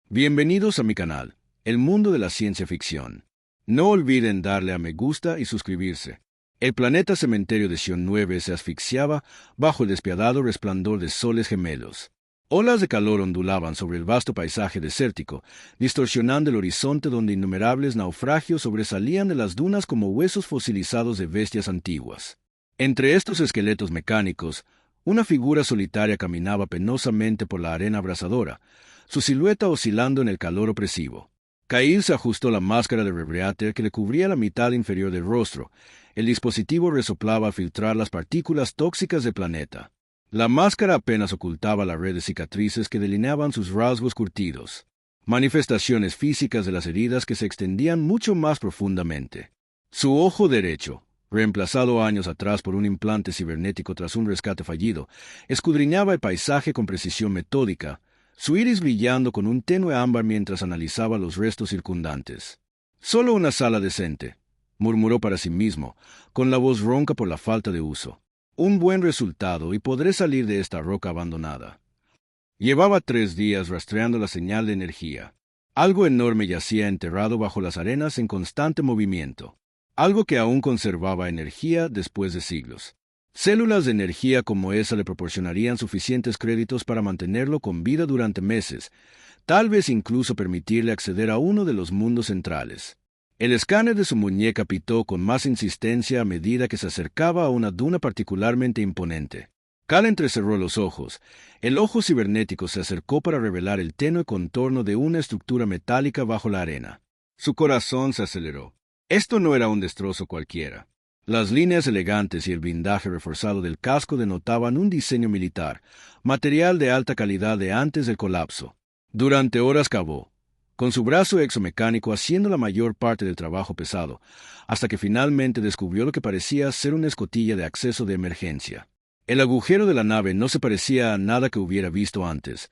Bienvenidos a mi canal, El Mundo de la Ciencia Ficción. No olviden darle a me gusta y suscribirse. El planeta cementerio de Sion 9 se asfixiaba bajo el despiadado resplandor de soles gemelos. Olas de calor ondulaban sobre el vasto paisaje desértico, distorsionando el horizonte donde innumerables naufragios sobresalían de las dunas como huesos fosilizados de bestias antiguas. Entre estos esqueletos mecánicos, una figura solitaria caminaba penosamente por la arena abrasadora, su silueta oscilando en el calor opresivo. Kyle se ajustó la máscara de rebreater que le cubría la mitad inferior del rostro. El dispositivo resoplaba a filtrar las partículas tóxicas del planeta. La máscara apenas ocultaba la red de cicatrices que delineaban sus rasgos curtidos, manifestaciones físicas de las heridas que se extendían mucho más profundamente. Su ojo derecho, reemplazado años atrás por un implante cibernético tras un rescate fallido, escudriñaba el paisaje con precisión metódica, su iris brillando con un tenue ámbar mientras analizaba los restos circundantes. «Solo una sala decente», murmuró para sí mismo, con la voz ronca por la falta de uso. «Un buen resultado y podré salir de esta roca abandonada». Llevaba 3 días rastreando la señal de energía. Algo enorme yacía enterrado bajo las arenas en constante movimiento. Algo que aún conservaba energía después de siglos. Células de energía como esa le proporcionarían suficientes créditos para mantenerlo con vida durante meses, tal vez incluso permitirle acceder a uno de los mundos centrales. El escáner de su muñeca pitó con más insistencia a medida que se acercaba a una duna particularmente imponente. Cal entrecerró los ojos. El ojo cibernético se acercó para revelar el tenue contorno de una estructura metálica bajo la arena. Su corazón se aceleró. Esto no era un destrozo cualquiera. Las líneas elegantes y el blindaje reforzado del casco denotaban un diseño militar, material de alta calidad de antes del colapso. Durante horas cavó, con su brazo exomecánico haciendo la mayor parte del trabajo pesado, hasta que finalmente descubrió lo que parecía ser una escotilla de acceso de emergencia. El agujero de la nave no se parecía a nada que hubiera visto antes.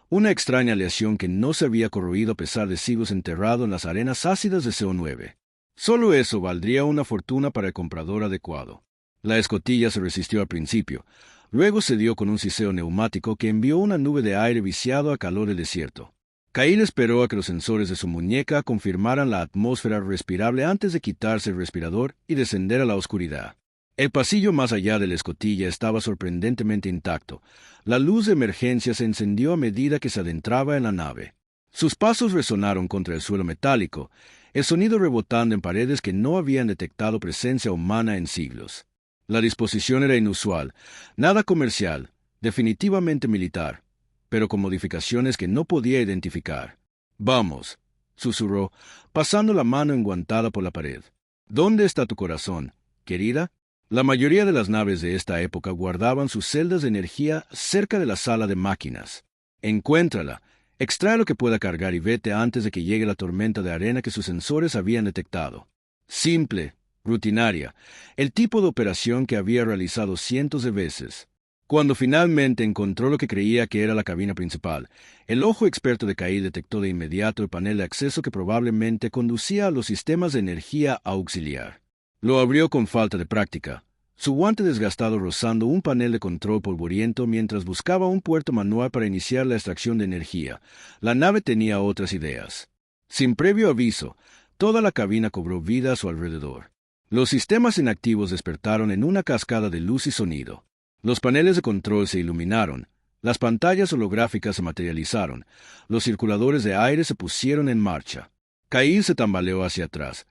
Una extraña aleación que no se había corroído a pesar de siglos enterrado en las arenas ácidas de CO9. Solo eso valdría una fortuna para el comprador adecuado. La escotilla se resistió al principio, luego cedió con un siseo neumático que envió una nube de aire viciado a calor del desierto. Kyle esperó a que los sensores de su muñeca confirmaran la atmósfera respirable antes de quitarse el respirador y descender a la oscuridad. El pasillo más allá de la escotilla estaba sorprendentemente intacto. La luz de emergencia se encendió a medida que se adentraba en la nave. Sus pasos resonaron contra el suelo metálico, el sonido rebotando en paredes que no habían detectado presencia humana en siglos. La disposición era inusual, nada comercial, definitivamente militar, pero con modificaciones que no podía identificar. «Vamos», susurró, pasando la mano enguantada por la pared. «¿Dónde está tu corazón, querida?» La mayoría de las naves de esta época guardaban sus celdas de energía cerca de la sala de máquinas. «Encuéntrala. Extrae lo que pueda cargar y vete antes de que llegue la tormenta de arena que sus sensores habían detectado». Simple, rutinaria, el tipo de operación que había realizado cientos de veces. Cuando finalmente encontró lo que creía que era la cabina principal, el ojo experto de Kyle detectó de inmediato el panel de acceso que probablemente conducía a los sistemas de energía auxiliar. Lo abrió con falta de práctica, su guante desgastado rozando un panel de control polvoriento mientras buscaba un puerto manual para iniciar la extracción de energía. La nave tenía otras ideas. Sin previo aviso, toda la cabina cobró vida a su alrededor. Los sistemas inactivos despertaron en una cascada de luz y sonido. Los paneles de control se iluminaron, las pantallas holográficas se materializaron, los circuladores de aire se pusieron en marcha. Kyle se tambaleó hacia atrás,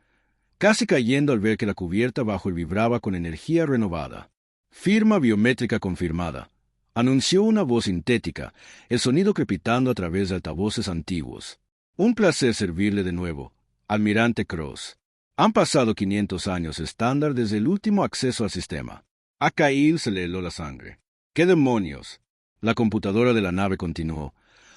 casi cayendo al ver que la cubierta bajo él vibraba con energía renovada. «Firma biométrica confirmada», anunció una voz sintética, el sonido crepitando a través de altavoces antiguos. «Un placer servirle de nuevo, Almirante Cross. Han pasado 500 años estándar desde el último acceso al sistema». A Kyle se le heló la sangre. «¿Qué demonios?». La computadora de la nave continuó,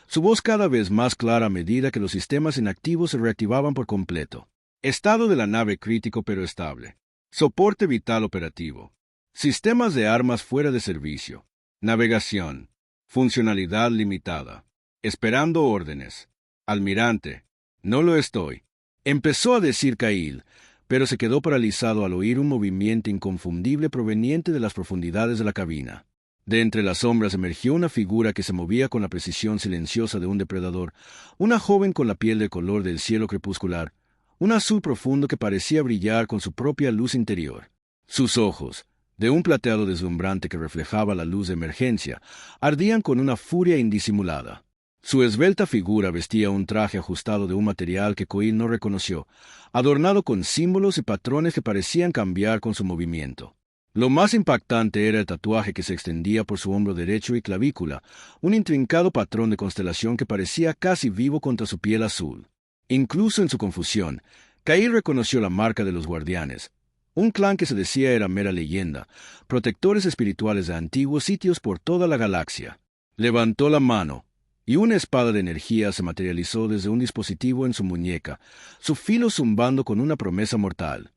su voz cada vez más clara a medida que los sistemas inactivos se reactivaban por completo. «Estado de la nave crítico pero estable. Soporte vital operativo. Sistemas de armas fuera de servicio. Navegación. Funcionalidad limitada. Esperando órdenes. Almirante. No lo estoy», empezó a decir Kyle, pero se quedó paralizado al oír un movimiento inconfundible proveniente de las profundidades de la cabina. De entre las sombras emergió una figura que se movía con la precisión silenciosa de un depredador, una joven con la piel del color del cielo crepuscular, un azul profundo que parecía brillar con su propia luz interior. Sus ojos, de un plateado deslumbrante que reflejaba la luz de emergencia, ardían con una furia indisimulada. Su esbelta figura vestía un traje ajustado de un material que Coil no reconoció, adornado con símbolos y patrones que parecían cambiar con su movimiento. Lo más impactante era el tatuaje que se extendía por su hombro derecho y clavícula, un intrincado patrón de constelación que parecía casi vivo contra su piel azul. Incluso en su confusión, Coil reconoció la marca de los guardianes, un clan que se decía era mera leyenda, protectores espirituales de antiguos sitios por toda la galaxia. Levantó la mano, y una espada de energía se materializó desde un dispositivo en su muñeca, su filo zumbando con una promesa mortal.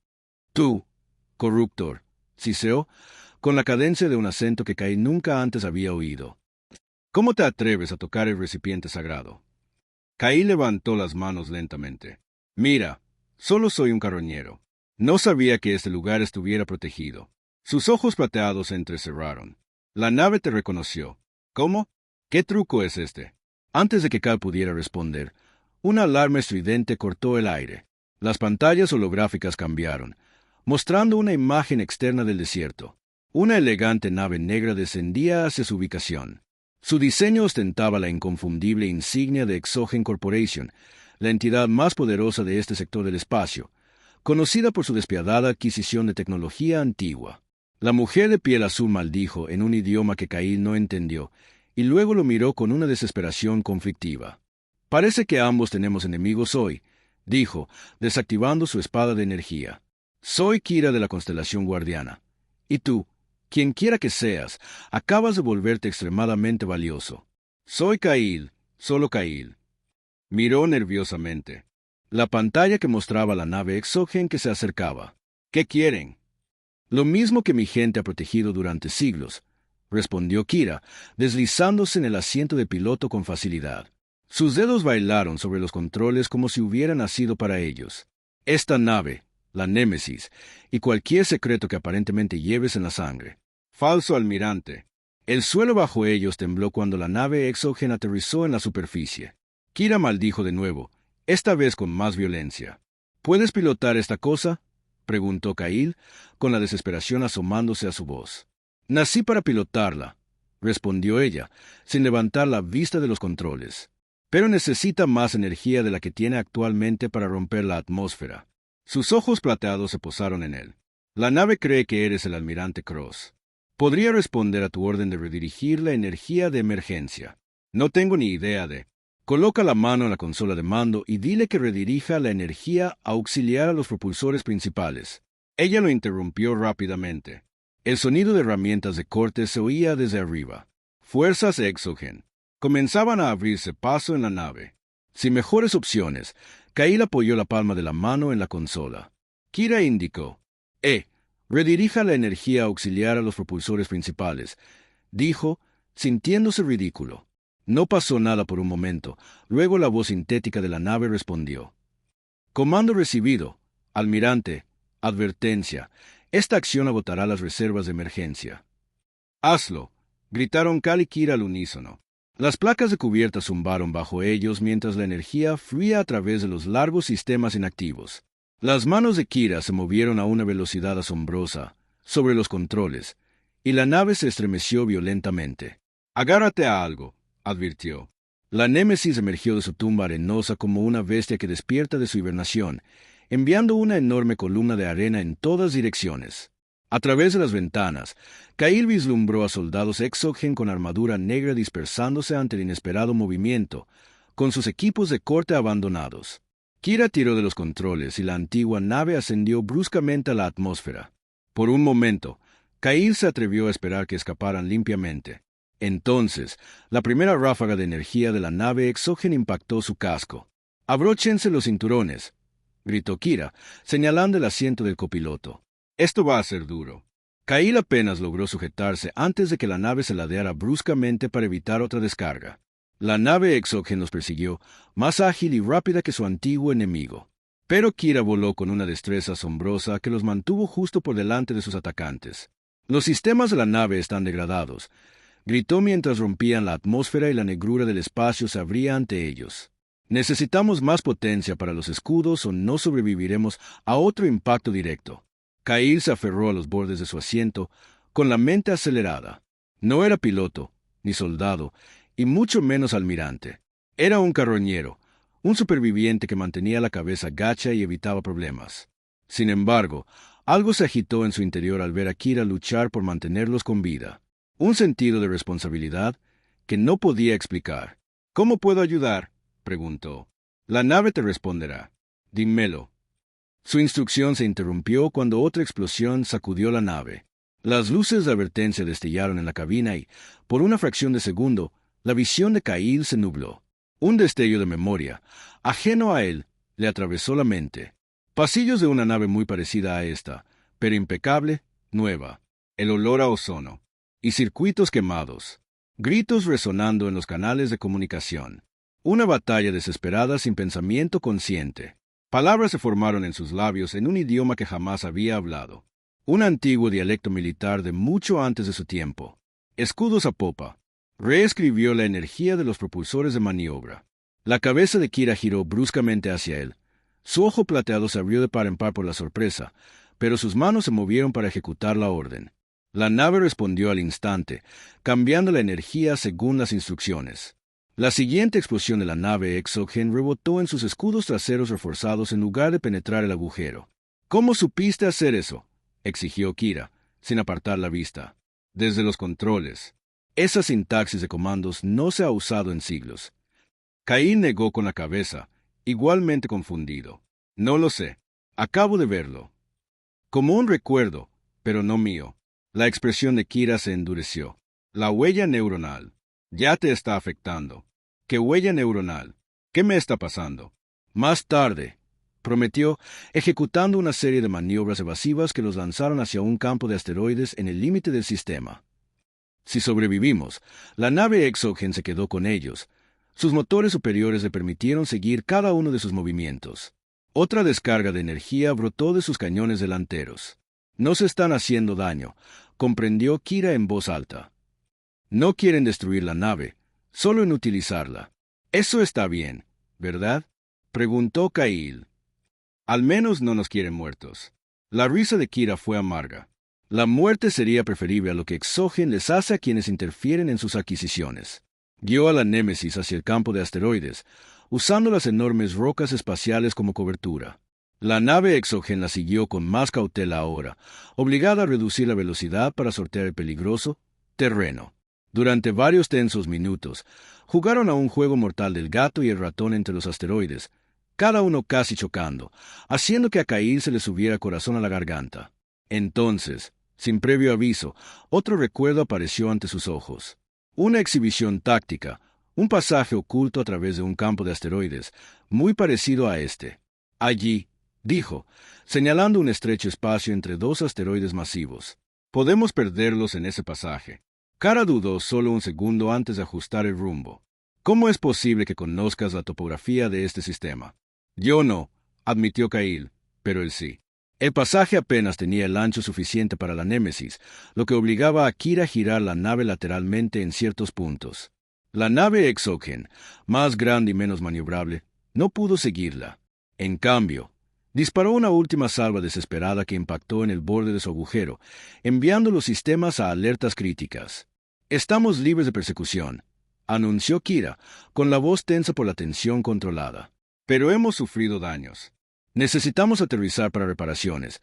Tú, Corruptor, siseó, con la cadencia de un acento que Coil nunca antes había oído. ¿Cómo te atreves a tocar el recipiente sagrado? Coil levantó las manos lentamente. Mira, solo soy un carroñero. No sabía que este lugar estuviera protegido. Sus ojos plateados se entrecerraron. La nave te reconoció. ¿Cómo? ¿Qué truco es este? Antes de que Cal pudiera responder, una alarma estridente cortó el aire. Las pantallas holográficas cambiaron, mostrando una imagen externa del desierto. Una elegante nave negra descendía hacia su ubicación. Su diseño ostentaba la inconfundible insignia de Exogen Corporation, la entidad más poderosa de este sector del espacio, conocida por su despiadada adquisición de tecnología antigua. La mujer de piel azul maldijo en un idioma que Coil no entendió, y luego lo miró con una desesperación conflictiva. Parece que ambos tenemos enemigos hoy, dijo, desactivando su espada de energía. Soy Kira de la constelación guardiana. Y tú, quien quiera que seas, acabas de volverte extremadamente valioso. Soy Coil, solo Coil. Miró nerviosamente la pantalla que mostraba la nave Exogen que se acercaba. ¿Qué quieren? Lo mismo que mi gente ha protegido durante siglos, respondió Kira, deslizándose en el asiento de piloto con facilidad. Sus dedos bailaron sobre los controles como si hubiera nacido para ellos. Esta nave, la Némesis, y cualquier secreto que aparentemente lleves en la sangre. Falso almirante. El suelo bajo ellos tembló cuando la nave Exogen aterrizó en la superficie. Kira maldijo de nuevo, esta vez con más violencia. ¿Puedes pilotar esta cosa?, preguntó Coil, con la desesperación asomándose a su voz. Nací para pilotarla, respondió ella, sin levantar la vista de los controles. Pero necesita más energía de la que tiene actualmente para romper la atmósfera. Sus ojos plateados se posaron en él. La nave cree que eres el almirante Cross. Podría responder a tu orden de redirigir la energía de emergencia. No tengo ni idea de... Coloca la mano en la consola de mando y dile que redirija la energía a auxiliar a los propulsores principales. Ella lo interrumpió rápidamente. El sonido de herramientas de corte se oía desde arriba. Fuerzas Exogen. Comenzaban a abrirse paso en la nave. Sin mejores opciones, Coil apoyó la palma de la mano en la consola. Kira indicó. Redirija la energía a auxiliar a los propulsores principales, dijo, sintiéndose ridículo. No pasó nada por un momento. Luego la voz sintética de la nave respondió. Comando recibido. Almirante. Advertencia. Esta acción agotará las reservas de emergencia. Hazlo, gritaron Cal y Kira al unísono. Las placas de cubierta zumbaron bajo ellos mientras la energía fluía a través de los largos sistemas inactivos. Las manos de Kira se movieron a una velocidad asombrosa sobre los controles, y la nave se estremeció violentamente. Agárrate a algo, advirtió. La Némesis emergió de su tumba arenosa como una bestia que despierta de su hibernación, enviando una enorme columna de arena en todas direcciones. A través de las ventanas, Coil vislumbró a soldados Exogen con armadura negra dispersándose ante el inesperado movimiento, con sus equipos de corte abandonados. Kira tiró de los controles y la antigua nave ascendió bruscamente a la atmósfera. Por un momento, Coil se atrevió a esperar que escaparan limpiamente. Entonces, la primera ráfaga de energía de la nave Exogen impactó su casco. «Abróchense los cinturones», gritó Kira, señalando el asiento del copiloto. «Esto va a ser duro». Coil apenas logró sujetarse antes de que la nave se ladeara bruscamente para evitar otra descarga. La nave Exogen los persiguió, más ágil y rápida que su antiguo enemigo. Pero Kira voló con una destreza asombrosa que los mantuvo justo por delante de sus atacantes. Los sistemas de la nave están degradados, Gritó mientras rompían la atmósfera y la negrura del espacio se abría ante ellos. Necesitamos más potencia para los escudos o no sobreviviremos a otro impacto directo. Kyle se aferró a los bordes de su asiento, con la mente acelerada. No era piloto, ni soldado, y mucho menos almirante. Era un carroñero, un superviviente que mantenía la cabeza gacha y evitaba problemas. Sin embargo, algo se agitó en su interior al ver a Kira luchar por mantenerlos con vida. Un sentido de responsabilidad que no podía explicar. ¿Cómo puedo ayudar?, preguntó. La nave te responderá. Dímelo. Su instrucción se interrumpió cuando otra explosión sacudió la nave. Las luces de advertencia destellaron en la cabina y, por una fracción de segundo, la visión de Kyle se nubló. Un destello de memoria, ajeno a él, le atravesó la mente. Pasillos de una nave muy parecida a esta, pero impecable, nueva. El olor a ozono. Y circuitos quemados. Gritos resonando en los canales de comunicación. Una batalla desesperada sin pensamiento consciente. Palabras se formaron en sus labios en un idioma que jamás había hablado. Un antiguo dialecto militar de mucho antes de su tiempo. Escudos a popa. Reescribió la energía de los propulsores de maniobra. La cabeza de Kira giró bruscamente hacia él. Su ojo plateado se abrió de par en par por la sorpresa, pero sus manos se movieron para ejecutar la orden. La nave respondió al instante, cambiando la energía según las instrucciones. La siguiente explosión de la nave Exogen rebotó en sus escudos traseros reforzados en lugar de penetrar el agujero. ¿Cómo supiste hacer eso?, exigió Kira, sin apartar la vista. Desde los controles. Esa sintaxis de comandos no se ha usado en siglos. Kyle negó con la cabeza, igualmente confundido. No lo sé. Acabo de verlo. Como un recuerdo, pero no mío. La expresión de Kira se endureció. La huella neuronal. Ya te está afectando. ¿Qué huella neuronal? ¿Qué me está pasando? Más tarde, prometió, ejecutando una serie de maniobras evasivas que los lanzaron hacia un campo de asteroides en el límite del sistema. Si sobrevivimos, la nave Exogen se quedó con ellos. Sus motores superiores le permitieron seguir cada uno de sus movimientos. Otra descarga de energía brotó de sus cañones delanteros. No se están haciendo daño, comprendió Kira en voz alta. No quieren destruir la nave, solo inutilizarla. Eso está bien, ¿verdad?, preguntó Kyle. Al menos no nos quieren muertos. La risa de Kira fue amarga. La muerte sería preferible a lo que Exogen les hace a quienes interfieren en sus adquisiciones. Guió a la Némesis hacia el campo de asteroides, usando las enormes rocas espaciales como cobertura. La nave Exogen la siguió con más cautela ahora, obligada a reducir la velocidad para sortear el peligroso terreno. Durante varios tensos minutos, jugaron a un juego mortal del gato y el ratón entre los asteroides, cada uno casi chocando, haciendo que a Kyle se le subiera corazón a la garganta. Entonces, sin previo aviso, otro recuerdo apareció ante sus ojos. Una exhibición táctica, un pasaje oculto a través de un campo de asteroides, muy parecido a este. Allí, dijo, señalando un estrecho espacio entre dos asteroides masivos. Podemos perderlos en ese pasaje. Kara dudó solo un segundo antes de ajustar el rumbo. ¿Cómo es posible que conozcas la topografía de este sistema? Yo no, admitió Kyle, pero él sí. El pasaje apenas tenía el ancho suficiente para la Némesis, lo que obligaba a Kira a girar la nave lateralmente en ciertos puntos. La nave Exogen, más grande y menos maniobrable, no pudo seguirla. En cambio, disparó una última salva desesperada que impactó en el borde de su agujero, enviando los sistemas a alertas críticas. «Estamos libres de persecución», anunció Kira, con la voz tensa por la tensión controlada. «Pero hemos sufrido daños. Necesitamos aterrizar para reparaciones».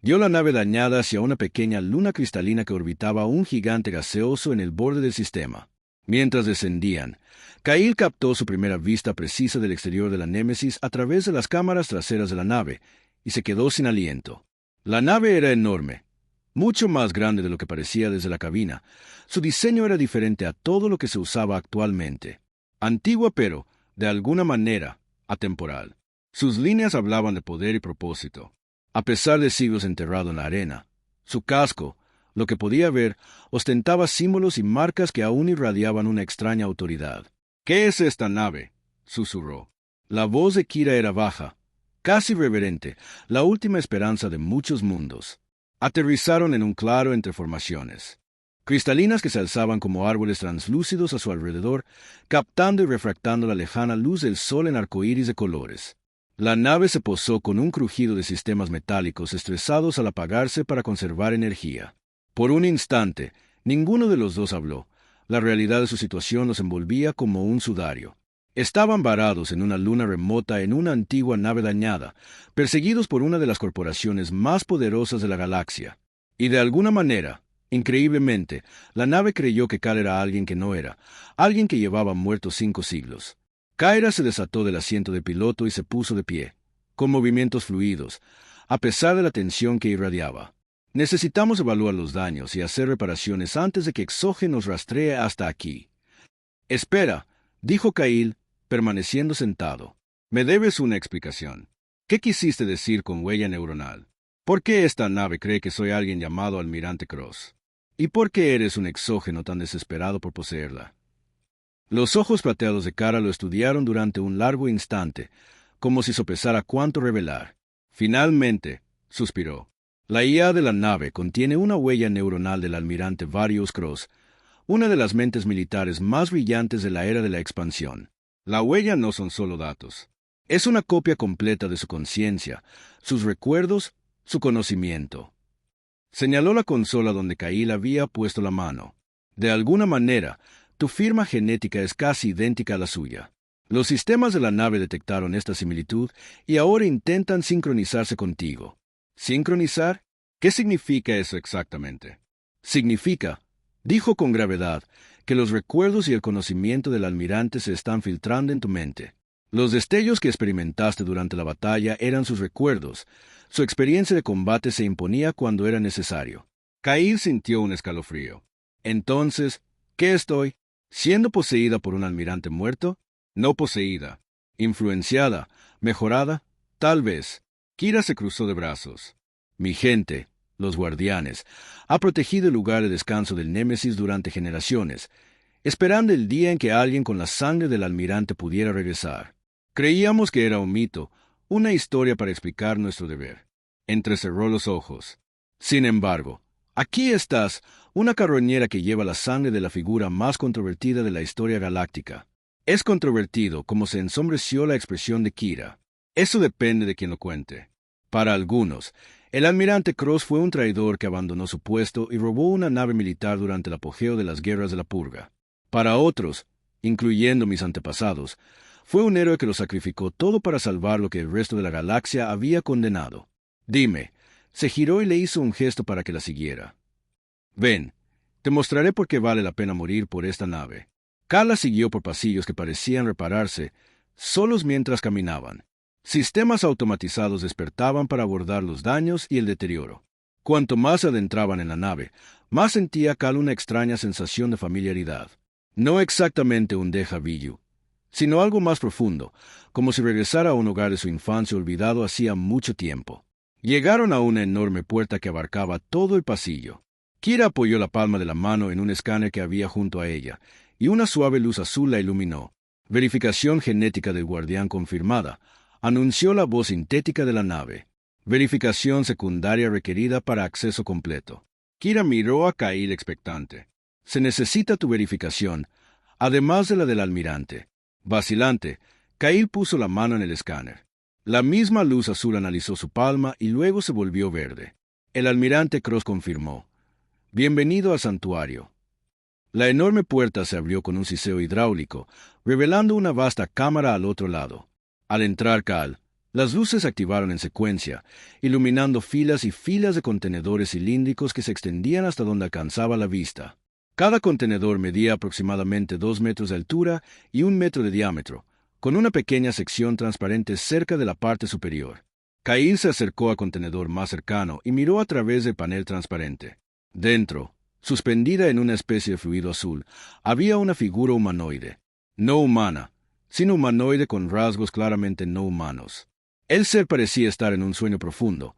Dio la nave dañada hacia una pequeña luna cristalina que orbitaba un gigante gaseoso en el borde del sistema. Mientras descendían, Kyle captó su primera vista precisa del exterior de la Némesis a través de las cámaras traseras de la nave, y se quedó sin aliento. La nave era enorme, mucho más grande de lo que parecía desde la cabina. Su diseño era diferente a todo lo que se usaba actualmente. Antigua pero, de alguna manera, atemporal. Sus líneas hablaban de poder y propósito. A pesar de siglos enterrado en la arena, su casco, lo que podía ver, ostentaba símbolos y marcas que aún irradiaban una extraña autoridad. «¿Qué es esta nave?», susurró. La voz de Kira era baja, casi reverente, la última esperanza de muchos mundos. Aterrizaron en un claro entre formaciones. cristalinas que se alzaban como árboles translúcidos a su alrededor, captando y refractando la lejana luz del sol en arcoíris de colores. La nave se posó con un crujido de sistemas metálicos estresados al apagarse para conservar energía. Por un instante, ninguno de los dos habló. La realidad de su situación los envolvía como un sudario. Estaban varados en una luna remota en una antigua nave dañada, perseguidos por una de las corporaciones más poderosas de la galaxia. Y de alguna manera, increíblemente, la nave creyó que Cal era alguien que no era, alguien que llevaba muerto 5 siglos. Kyra se desató del asiento de piloto y se puso de pie, con movimientos fluidos, a pesar de la tensión que irradiaba. Necesitamos evaluar los daños y hacer reparaciones antes de que Exoge nos rastree hasta aquí. Espera, dijo Kyle, permaneciendo sentado. Me debes una explicación. ¿Qué quisiste decir con huella neuronal? ¿Por qué esta nave cree que soy alguien llamado Almirante Cross? ¿Y por qué eres un exógeno tan desesperado por poseerla? Los ojos plateados de Kara lo estudiaron durante un largo instante, como si sopesara cuánto revelar. Finalmente, suspiró. La IA de la nave contiene una huella neuronal del almirante Various Cross, una de las mentes militares más brillantes de la era de la expansión. La huella no son solo datos. Es una copia completa de su conciencia, sus recuerdos, su conocimiento. Señaló la consola donde Kyle había puesto la mano. De alguna manera, tu firma genética es casi idéntica a la suya. Los sistemas de la nave detectaron esta similitud y ahora intentan sincronizarse contigo. ¿Sincronizar? ¿Qué significa eso exactamente? Significa, dijo con gravedad, que los recuerdos y el conocimiento del almirante se están filtrando en tu mente. Los destellos que experimentaste durante la batalla eran sus recuerdos. Su experiencia de combate se imponía cuando era necesario. Kyle sintió un escalofrío. Entonces, ¿qué estoy? ¿Siendo poseída por un almirante muerto? No poseída. Influenciada, mejorada, tal vez. Kira se cruzó de brazos. Mi gente, los guardianes, ha protegido el lugar de descanso del Némesis durante generaciones, esperando el día en que alguien con la sangre del almirante pudiera regresar. Creíamos que era un mito, una historia para explicar nuestro deber. Entrecerró los ojos. Sin embargo, aquí estás, una carroñera que lleva la sangre de la figura más controvertida de la historia galáctica. Es controvertido como se ensombreció la expresión de Kira. Eso depende de quien lo cuente. Para algunos, el almirante Cross fue un traidor que abandonó su puesto y robó una nave militar durante el apogeo de las guerras de la purga. Para otros, incluyendo mis antepasados, fue un héroe que lo sacrificó todo para salvar lo que el resto de la galaxia había condenado. Dime, se giró y le hizo un gesto para que la siguiera. Ven, te mostraré por qué vale la pena morir por esta nave. Kala siguió por pasillos que parecían repararse, solos mientras caminaban. Sistemas automatizados despertaban para abordar los daños y el deterioro. Cuanto más se adentraban en la nave, más sentía Cal una extraña sensación de familiaridad. No exactamente un déjà vu, sino algo más profundo, como si regresara a un hogar de su infancia olvidado hacía mucho tiempo. Llegaron a una enorme puerta que abarcaba todo el pasillo. Kira apoyó la palma de la mano en un escáner que había junto a ella, y una suave luz azul la iluminó. Verificación genética del guardián confirmada, anunció la voz sintética de la nave. Verificación secundaria requerida para acceso completo. Kira miró a Kyle expectante. Se necesita tu verificación, además de la del almirante. Vacilante, Kyle puso la mano en el escáner. La misma luz azul analizó su palma y luego se volvió verde. El almirante Cross confirmó. Bienvenido al santuario. La enorme puerta se abrió con un siseo hidráulico, revelando una vasta cámara al otro lado. Al entrar Cal, las luces se activaron en secuencia, iluminando filas y filas de contenedores cilíndricos que se extendían hasta donde alcanzaba la vista. Cada contenedor medía aproximadamente 2 metros de altura y 1 metro de diámetro, con una pequeña sección transparente cerca de la parte superior. Kyle se acercó al contenedor más cercano y miró a través del panel transparente. Dentro, suspendida en una especie de fluido azul, había una figura humanoide. No humana, sino humanoide con rasgos claramente no humanos. El ser parecía estar en un sueño profundo,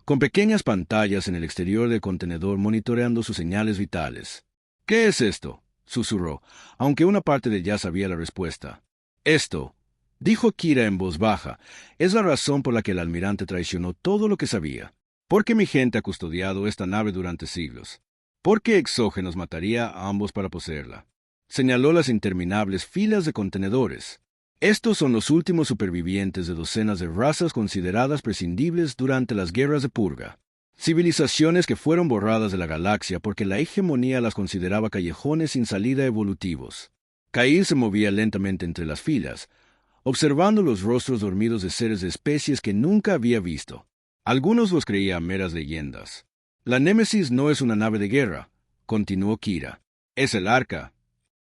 con pequeñas pantallas en el exterior del contenedor monitoreando sus señales vitales. ¿Qué es esto?, susurró, aunque una parte de él ya sabía la respuesta. Esto, dijo Kira en voz baja, es la razón por la que el almirante traicionó todo lo que sabía. Porque mi gente ha custodiado esta nave durante siglos. porque Exógenos mataría a ambos para poseerla. Señaló las interminables filas de contenedores. Estos son los últimos supervivientes de docenas de razas consideradas prescindibles durante las guerras de purga. Civilizaciones que fueron borradas de la galaxia porque la hegemonía las consideraba callejones sin salida evolutivos. Ka'il se movía lentamente entre las filas, observando los rostros dormidos de seres de especies que nunca había visto. Algunos los creía meras leyendas. La Némesis no es una nave de guerra, continuó Kira. Es el Arca.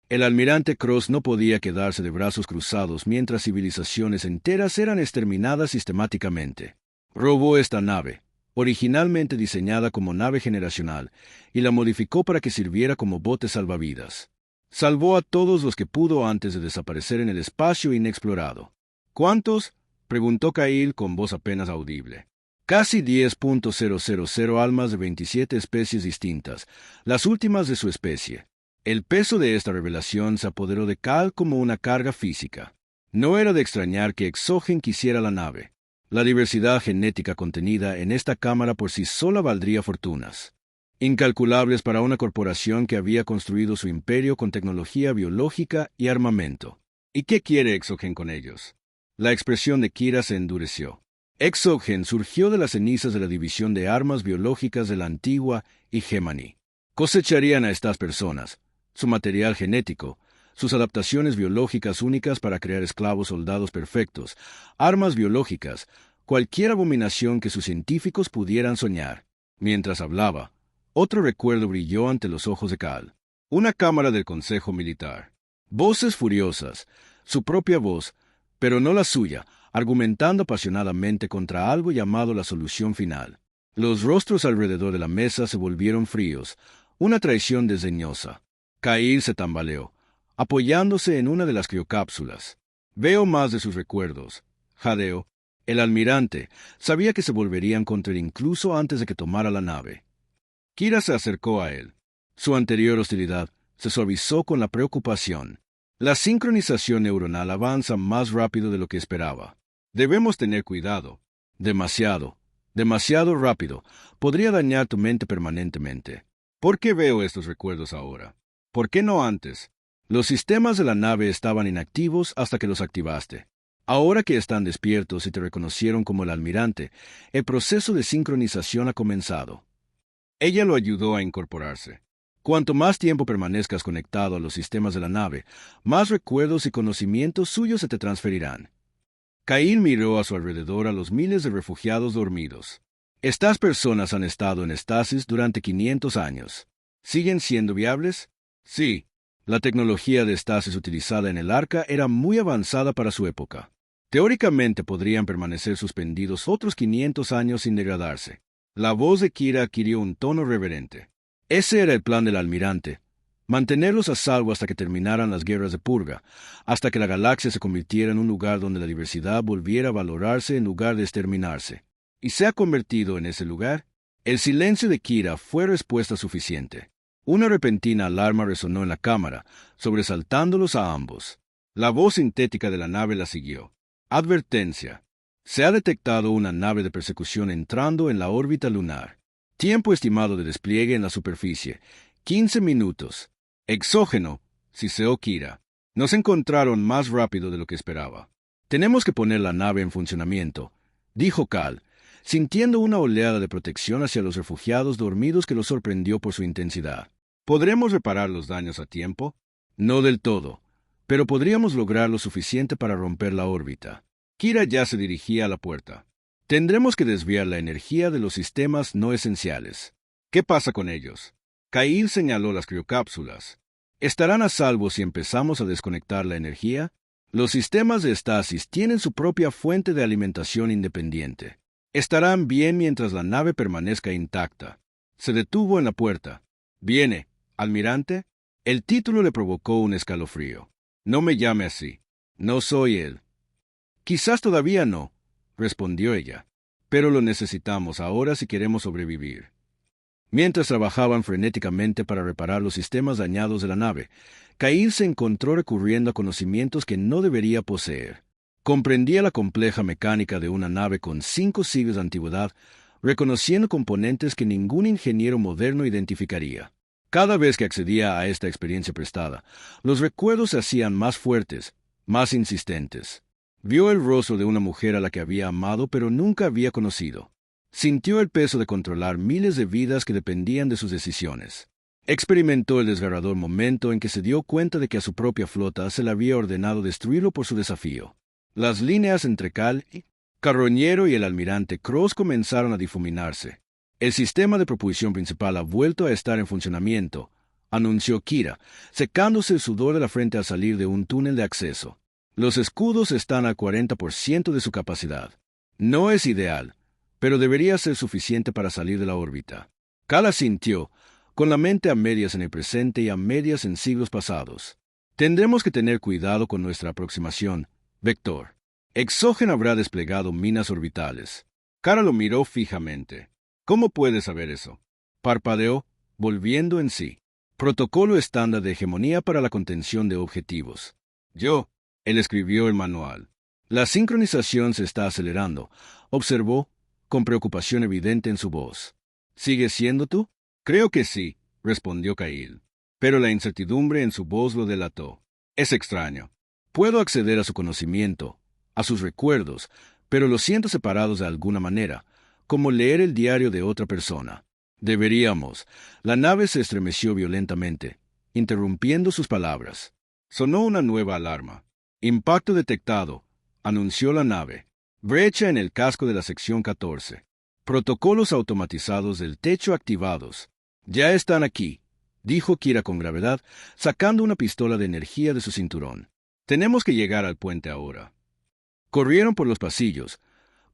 El almirante Cross no podía quedarse de brazos cruzados mientras civilizaciones enteras eran exterminadas sistemáticamente. Robó esta nave, originalmente diseñada como nave generacional, y la modificó para que sirviera como bote salvavidas. Salvó a todos los que pudo antes de desaparecer en el espacio inexplorado. ¿Cuántos?, preguntó Ka'il con voz apenas audible. Casi 10.000 almas de 27 especies distintas, las últimas de su especie. El peso de esta revelación se apoderó de Cal como una carga física. No era de extrañar que Exogen quisiera la nave. La diversidad genética contenida en esta cámara por sí sola valdría fortunas. Incalculables para una corporación que había construido su imperio con tecnología biológica y armamento. ¿Y qué quiere Exogen con ellos? La expresión de Kira se endureció. Exogen surgió de las cenizas de la división de armas biológicas de la antigua Hegemony. Cosecharían a estas personas, su material genético, sus adaptaciones biológicas únicas para crear esclavos soldados perfectos, armas biológicas, cualquier abominación que sus científicos pudieran soñar. Mientras hablaba, otro recuerdo brilló ante los ojos de Cal. Una cámara del Consejo Militar. Voces furiosas, su propia voz, pero no la suya, argumentando apasionadamente contra algo llamado la solución final. Los rostros alrededor de la mesa se volvieron fríos, una traición desdeñosa. Ka'il se tambaleó, apoyándose en una de las criocápsulas. Veo más de sus recuerdos. Jadeó. El almirante sabía que se volverían contra él incluso antes de que tomara la nave. Kira se acercó a él. Su anterior hostilidad se suavizó con la preocupación. La sincronización neuronal avanza más rápido de lo que esperaba. Debemos tener cuidado. Demasiado rápido. Podría dañar tu mente permanentemente. ¿Por qué veo estos recuerdos ahora? ¿Por qué no antes? Los sistemas de la nave estaban inactivos hasta que los activaste. Ahora que están despiertos y te reconocieron como el almirante, el proceso de sincronización ha comenzado. Ella lo ayudó a incorporarse. Cuanto más tiempo permanezcas conectado a los sistemas de la nave, más recuerdos y conocimientos suyos se te transferirán. Ka'il miró a su alrededor a los miles de refugiados dormidos. Estas personas han estado en estasis durante 500 años. ¿Siguen siendo viables? Sí. La tecnología de estasis utilizada en el Arca era muy avanzada para su época. Teóricamente podrían permanecer suspendidos otros 500 años sin degradarse. La voz de Kira adquirió un tono reverente. Ese era el plan del almirante. Mantenerlos a salvo hasta que terminaran las guerras de purga, hasta que la galaxia se convirtiera en un lugar donde la diversidad volviera a valorarse en lugar de exterminarse. ¿Y se ha convertido en ese lugar? El silencio de Kira fue respuesta suficiente. Una repentina alarma resonó en la cámara, sobresaltándolos a ambos. La voz sintética de la nave la siguió. Advertencia. Se ha detectado una nave de persecución entrando en la órbita lunar. Tiempo estimado de despliegue en la superficie. 15 minutos. Exógeno, siseó Kira. Nos encontraron más rápido de lo que esperaba. Tenemos que poner la nave en funcionamiento, dijo Cal, sintiendo una oleada de protección hacia los refugiados dormidos que los sorprendió por su intensidad. ¿Podremos reparar los daños a tiempo? No del todo, pero podríamos lograr lo suficiente para romper la órbita. Kira ya se dirigía a la puerta. Tendremos que desviar la energía de los sistemas no esenciales. ¿Qué pasa con ellos? Ka'il señaló las criocápsulas. ¿Estarán a salvo si empezamos a desconectar la energía? Los sistemas de estasis tienen su propia fuente de alimentación independiente. Estarán bien mientras la nave permanezca intacta. Se detuvo en la puerta. ¿Viene, almirante? El título le provocó un escalofrío. No me llame así. No soy él. Quizás todavía no, respondió ella. Pero lo necesitamos ahora si queremos sobrevivir. Mientras trabajaban frenéticamente para reparar los sistemas dañados de la nave, Ka'il se encontró recurriendo a conocimientos que no debería poseer. Comprendía la compleja mecánica de una nave con 5 siglos de antigüedad, reconociendo componentes que ningún ingeniero moderno identificaría. Cada vez que accedía a esta experiencia prestada, los recuerdos se hacían más fuertes, más insistentes. Vio el rostro de una mujer a la que había amado pero nunca había conocido. Sintió el peso de controlar miles de vidas que dependían de sus decisiones. Experimentó el desgarrador momento en que se dio cuenta de que a su propia flota se le había ordenado destruirlo por su desafío. Las líneas entre Cal, Carroñero y el almirante Cross comenzaron a difuminarse. El sistema de propulsión principal ha vuelto a estar en funcionamiento, anunció Kira, secándose el sudor de la frente al salir de un túnel de acceso. Los escudos están al 40% de su capacidad. No es ideal, pero debería ser suficiente para salir de la órbita. Cal asintió, con la mente a medias en el presente y a medias en siglos pasados. Tendremos que tener cuidado con nuestra aproximación, Vector. Exogen habrá desplegado minas orbitales. Kara lo miró fijamente. ¿Cómo puedes saber eso? Parpadeó, volviendo en sí. Protocolo estándar de hegemonía para la contención de objetivos. Él escribió el manual. La sincronización se está acelerando, observó, con preocupación evidente en su voz. ¿Sigues siendo tú? Creo que sí, respondió Kyle. Pero la incertidumbre en su voz lo delató. Es extraño. Puedo acceder a su conocimiento, a sus recuerdos, pero los siento separados de alguna manera, como leer el diario de otra persona. Deberíamos. La nave se estremeció violentamente, interrumpiendo sus palabras. Sonó una nueva alarma. Impacto detectado, anunció la nave. Brecha en el casco de la sección 14. Protocolos automatizados del techo activados. Ya están aquí, dijo Kira con gravedad, sacando una pistola de energía de su cinturón. Tenemos que llegar al puente ahora. Corrieron por los pasillos,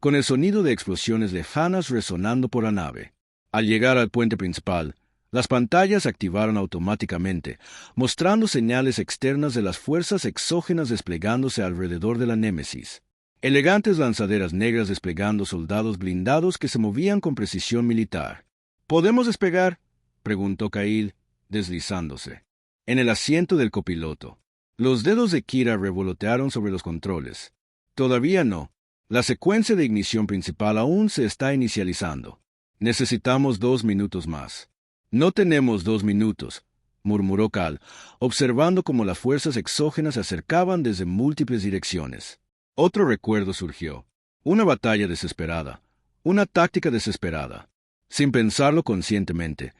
con el sonido de explosiones lejanas resonando por la nave. Al llegar al puente principal, las pantallas se activaron automáticamente, mostrando señales externas de las fuerzas exógenas desplegándose alrededor de la Némesis. Elegantes lanzaderas negras desplegando soldados blindados que se movían con precisión militar. ¿Podemos despegar?, preguntó Kyle, deslizándose. En el asiento del copiloto. Los dedos de Kira revolotearon sobre los controles. Todavía no. La secuencia de ignición principal aún se está inicializando. Necesitamos 2 minutos más. No tenemos 2 minutos, murmuró Cal, observando cómo las fuerzas exógenas se acercaban desde múltiples direcciones. Otro recuerdo surgió. Una batalla desesperada. Una táctica desesperada. Sin pensarlo conscientemente,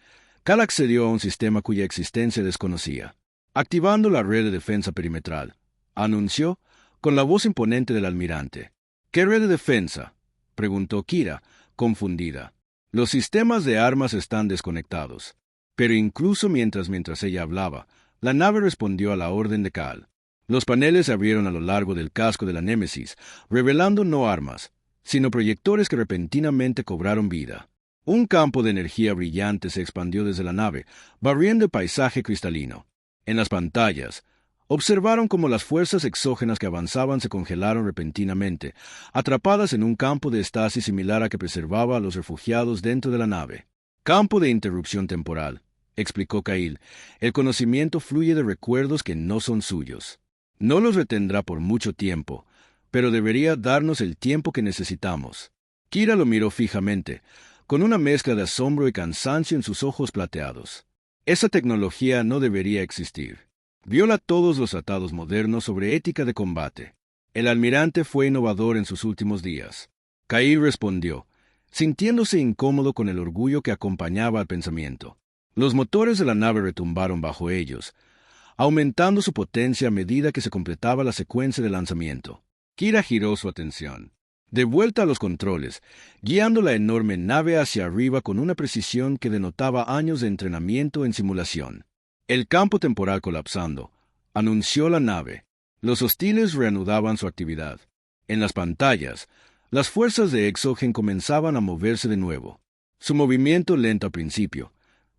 Cal accedió a un sistema cuya existencia desconocía. Activando la red de defensa perimetral, anunció, con la voz imponente del almirante. ¿Qué red de defensa?, preguntó Kira, confundida. Los sistemas de armas están desconectados. Pero incluso mientras ella hablaba, la nave respondió a la orden de Cal. Los paneles se abrieron a lo largo del casco de la Némesis, revelando no armas, sino proyectores que repentinamente cobraron vida. Un campo de energía brillante se expandió desde la nave, barriendo el paisaje cristalino. En las pantallas, observaron cómo las fuerzas exógenas que avanzaban se congelaron repentinamente, atrapadas en un campo de estasis similar a que preservaba a los refugiados dentro de la nave. Campo de interrupción temporal, explicó Kyle. El conocimiento fluye de recuerdos que no son suyos. No los retendrá por mucho tiempo, pero debería darnos el tiempo que necesitamos. Kira lo miró fijamente, con una mezcla de asombro y cansancio en sus ojos plateados. Esa tecnología no debería existir. Viola todos los tratados modernos sobre ética de combate. El almirante fue innovador en sus últimos días. Kyle respondió, sintiéndose incómodo con el orgullo que acompañaba al pensamiento. Los motores de la nave retumbaron bajo ellos, aumentando su potencia a medida que se completaba la secuencia de lanzamiento. Kira giró su atención. De vuelta a los controles, guiando la enorme nave hacia arriba con una precisión que denotaba años de entrenamiento en simulación. El campo temporal colapsando, anunció la nave. Los hostiles reanudaban su actividad. En las pantallas, las fuerzas de Exogen comenzaban a moverse de nuevo. Su movimiento lento al principio,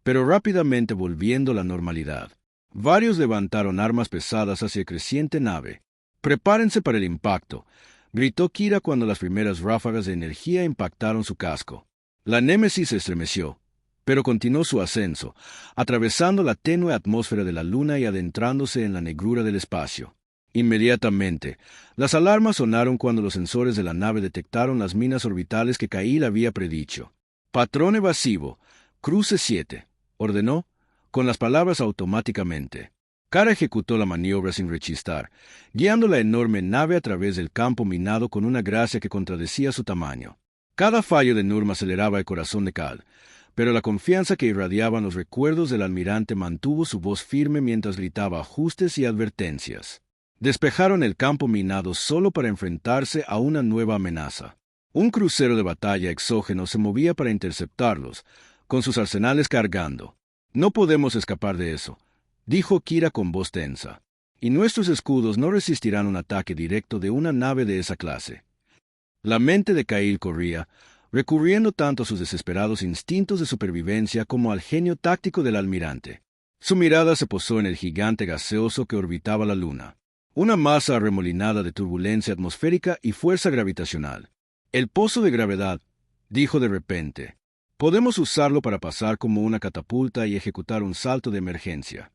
pero rápidamente volviendo a la normalidad. Varios levantaron armas pesadas hacia la creciente nave. «Prepárense para el impacto», gritó Kira cuando las primeras ráfagas de energía impactaron su casco. La Némesis se estremeció, pero continuó su ascenso, atravesando la tenue atmósfera de la luna y adentrándose en la negrura del espacio. Inmediatamente, las alarmas sonaron cuando los sensores de la nave detectaron las minas orbitales que Kyle había predicho. «Patrón evasivo, cruce 7», ordenó, con las palabras automáticamente. Kara ejecutó la maniobra sin rechistar, guiando la enorme nave a través del campo minado con una gracia que contradecía su tamaño. Cada fallo de Nurma aceleraba el corazón de Cal, pero la confianza que irradiaban los recuerdos del almirante mantuvo su voz firme mientras gritaba ajustes y advertencias. Despejaron el campo minado solo para enfrentarse a una nueva amenaza. Un crucero de batalla exógeno se movía para interceptarlos, con sus arsenales cargando. «No podemos escapar de eso», dijo Kira con voz tensa. «Y nuestros escudos no resistirán un ataque directo de una nave de esa clase». La mente de Kyle corría, recurriendo tanto a sus desesperados instintos de supervivencia como al genio táctico del almirante. Su mirada se posó en el gigante gaseoso que orbitaba la luna. Una masa arremolinada de turbulencia atmosférica y fuerza gravitacional. «El pozo de gravedad», dijo de repente. «Podemos usarlo para pasar como una catapulta y ejecutar un salto de emergencia».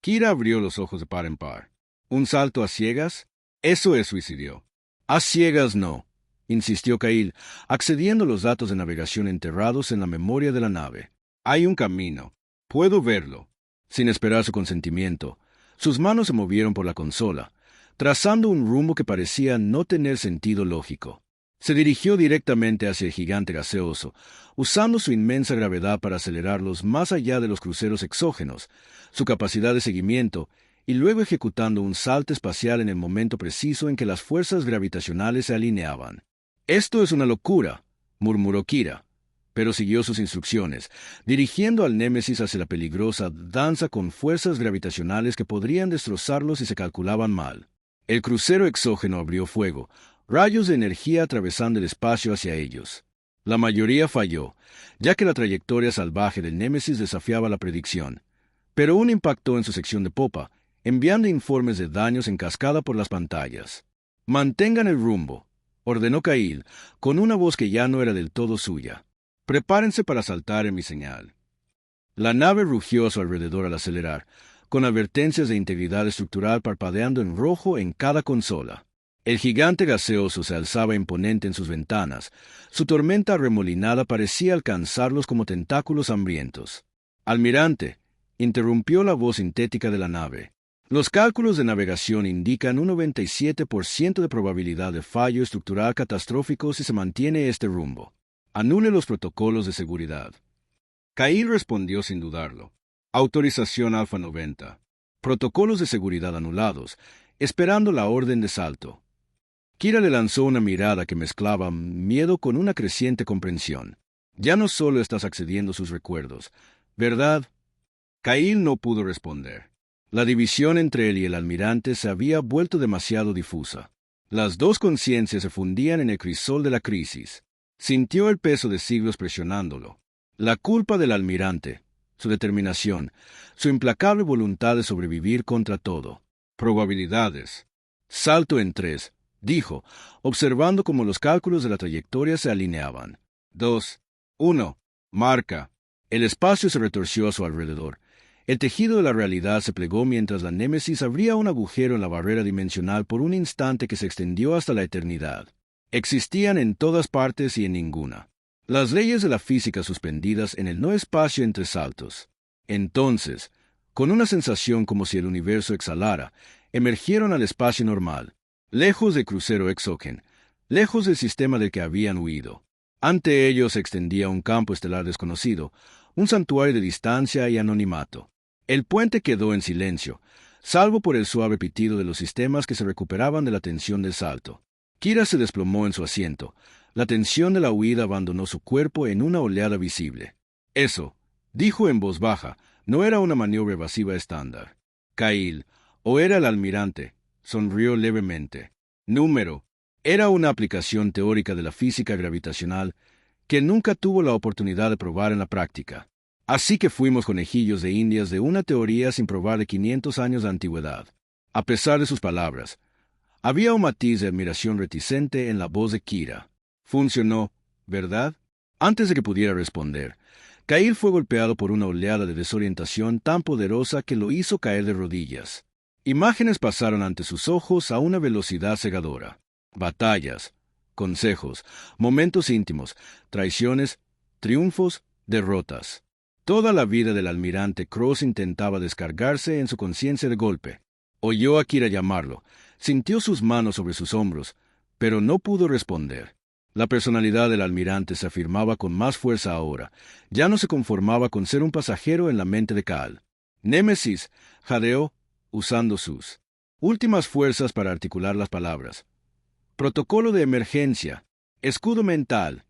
Kira abrió los ojos de par en par. «¿Un salto a ciegas? Eso es suicidio». «A ciegas no», insistió Kyle, accediendo a los datos de navegación enterrados en la memoria de la nave. «Hay un camino. Puedo verlo». Sin esperar su consentimiento, sus manos se movieron por la consola, trazando un rumbo que parecía no tener sentido lógico. Se dirigió directamente hacia el gigante gaseoso, usando su inmensa gravedad para acelerarlos más allá de los cruceros exógenos, su capacidad de seguimiento, y luego ejecutando un salto espacial en el momento preciso en que las fuerzas gravitacionales se alineaban. «Esto es una locura», murmuró Kira, pero siguió sus instrucciones, dirigiendo al Némesis hacia la peligrosa danza con fuerzas gravitacionales que podrían destrozarlos si se calculaban mal. El crucero exógeno abrió fuego, rayos de energía atravesando el espacio hacia ellos. La mayoría falló, ya que la trayectoria salvaje del Némesis desafiaba la predicción, pero uno impactó en su sección de popa, enviando informes de daños en cascada por las pantallas. «Mantengan el rumbo», ordenó Kyle, con una voz que ya no era del todo suya. «Prepárense para saltar en mi señal». La nave rugió a su alrededor al acelerar, con advertencias de integridad estructural parpadeando en rojo en cada consola. El gigante gaseoso se alzaba imponente en sus ventanas. Su tormenta arremolinada parecía alcanzarlos como tentáculos hambrientos. «Almirante», interrumpió la voz sintética de la nave. «Los cálculos de navegación indican un 97% de probabilidad de fallo estructural catastrófico si se mantiene este rumbo. Anule los protocolos de seguridad». Kyle respondió sin dudarlo. «Autorización Alfa 90. Protocolos de seguridad anulados, esperando la orden de salto». Kira le lanzó una mirada que mezclaba miedo con una creciente comprensión. «Ya no solo estás accediendo a sus recuerdos, ¿verdad?» Kyle no pudo responder. La división entre él y el almirante se había vuelto demasiado difusa. Las dos conciencias se fundían en el crisol de la crisis. Sintió el peso de siglos presionándolo. La culpa del almirante, su determinación, su implacable voluntad de sobrevivir contra todo. «Probabilidades. Salto en 3», dijo, observando cómo los cálculos de la trayectoria se alineaban. 2, 1, marca. El espacio se retorció a su alrededor. El tejido de la realidad se plegó mientras la Némesis abría un agujero en la barrera dimensional por un instante que se extendió hasta la eternidad. Existían en todas partes y en ninguna. Las leyes de la física suspendidas en el no espacio entre saltos. Entonces, con una sensación como si el universo exhalara, emergieron al espacio normal, lejos del crucero exógeno, lejos del sistema del que habían huido. Ante ellos se extendía un campo estelar desconocido, un santuario de distancia y anonimato. El puente quedó en silencio, salvo por el suave pitido de los sistemas que se recuperaban de la tensión del salto. Kira se desplomó en su asiento. La tensión de la huida abandonó su cuerpo en una oleada visible. «Eso», dijo en voz baja, no era una maniobra evasiva estándar. Kyle, o era el almirante, sonrió levemente. «Número. Era una aplicación teórica de la física gravitacional que nunca tuvo la oportunidad de probar en la práctica. Así que fuimos conejillos de indias de una teoría sin probar de 500 años de antigüedad». A pesar de sus palabras, había un matiz de admiración reticente en la voz de Kira. «Funcionó, ¿verdad?» Antes de que pudiera responder, Kyle fue golpeado por una oleada de desorientación tan poderosa que lo hizo caer de rodillas. Imágenes pasaron ante sus ojos a una velocidad cegadora. Batallas, consejos, momentos íntimos, traiciones, triunfos, derrotas. Toda la vida del almirante Cross intentaba descargarse en su conciencia de golpe. Oyó a Kira llamarlo, sintió sus manos sobre sus hombros, pero no pudo responder. La personalidad del almirante se afirmaba con más fuerza ahora. Ya no se conformaba con ser un pasajero en la mente de Cal. Némesis jadeó, usando sus últimas fuerzas para articular las palabras. Protocolo de emergencia. Escudo mental.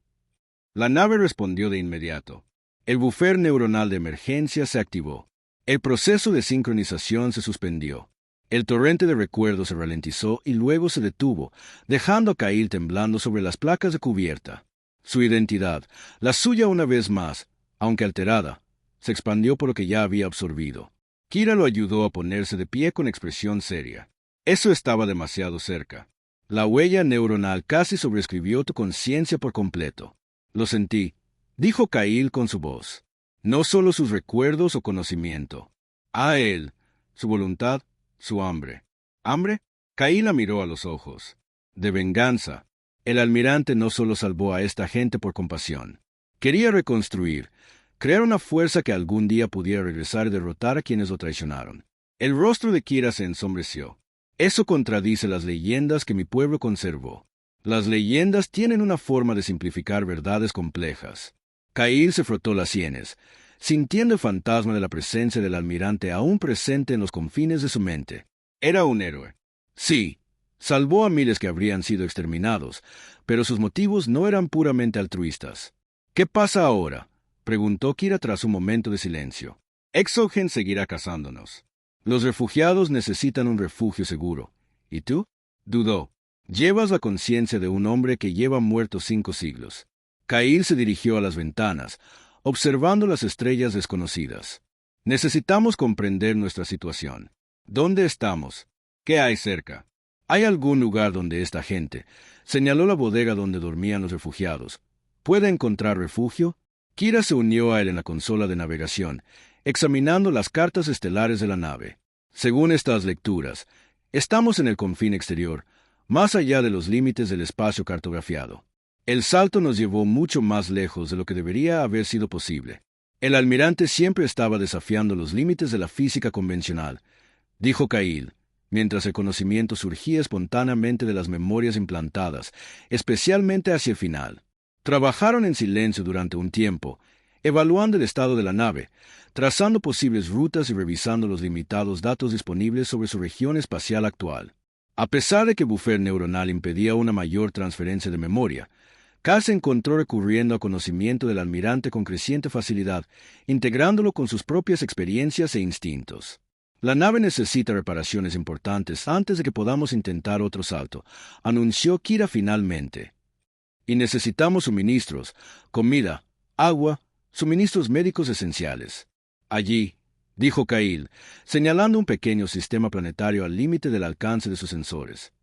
La nave respondió de inmediato. El buffer neuronal de emergencia se activó. El proceso de sincronización se suspendió. El torrente de recuerdos se ralentizó y luego se detuvo, dejando a Kyle temblando sobre las placas de cubierta. Su identidad, la suya una vez más, aunque alterada, se expandió por lo que ya había absorbido. Kira lo ayudó a ponerse de pie con expresión seria. Eso estaba demasiado cerca. La huella neuronal casi sobreescribió tu conciencia por completo. Lo sentí, dijo Kyle con su voz. No solo sus recuerdos o conocimiento. A él, su voluntad, su hambre. ¿Hambre? Kyle la miró a los ojos. De venganza. El almirante no solo salvó a esta gente por compasión. Quería reconstruir, crear una fuerza que algún día pudiera regresar y derrotar a quienes lo traicionaron. El rostro de Kira se ensombreció. Eso contradice las leyendas que mi pueblo conservó. Las leyendas tienen una forma de simplificar verdades complejas. Kyle se frotó las sienes, sintiendo el fantasma de la presencia del almirante aún presente en los confines de su mente. Era un héroe. Sí, salvó a miles que habrían sido exterminados, pero sus motivos no eran puramente altruistas. ¿Qué pasa ahora?, preguntó Kira tras un momento de silencio. Exogen seguirá cazándonos. Los refugiados necesitan un refugio seguro. ¿Y tú? Dudó. Llevas la conciencia de un hombre que lleva muerto 5 siglos. Kyle se dirigió a las ventanas, observando las estrellas desconocidas. Necesitamos comprender nuestra situación. ¿Dónde estamos? ¿Qué hay cerca? ¿Hay algún lugar donde esta gente, señaló la bodega donde dormían los refugiados, puede encontrar refugio? Kira se unió a él en la consola de navegación, examinando las cartas estelares de la nave. Según estas lecturas, estamos en el confín exterior, más allá de los límites del espacio cartografiado. El salto nos llevó mucho más lejos de lo que debería haber sido posible. El almirante siempre estaba desafiando los límites de la física convencional, dijo Kyle, mientras el conocimiento surgía espontáneamente de las memorias implantadas, especialmente hacia el final. Trabajaron en silencio durante un tiempo, evaluando el estado de la nave, trazando posibles rutas y revisando los limitados datos disponibles sobre su región espacial actual. A pesar de que el buffer neuronal impedía una mayor transferencia de memoria, Cal se encontró recurriendo a conocimiento del almirante con creciente facilidad, integrándolo con sus propias experiencias e instintos. La nave necesita reparaciones importantes antes de que podamos intentar otro salto, anunció Kira finalmente. Y necesitamos suministros, comida, agua, suministros médicos esenciales. Allí, dijo Kyle, señalando un pequeño sistema planetario al límite del alcance de sus sensores.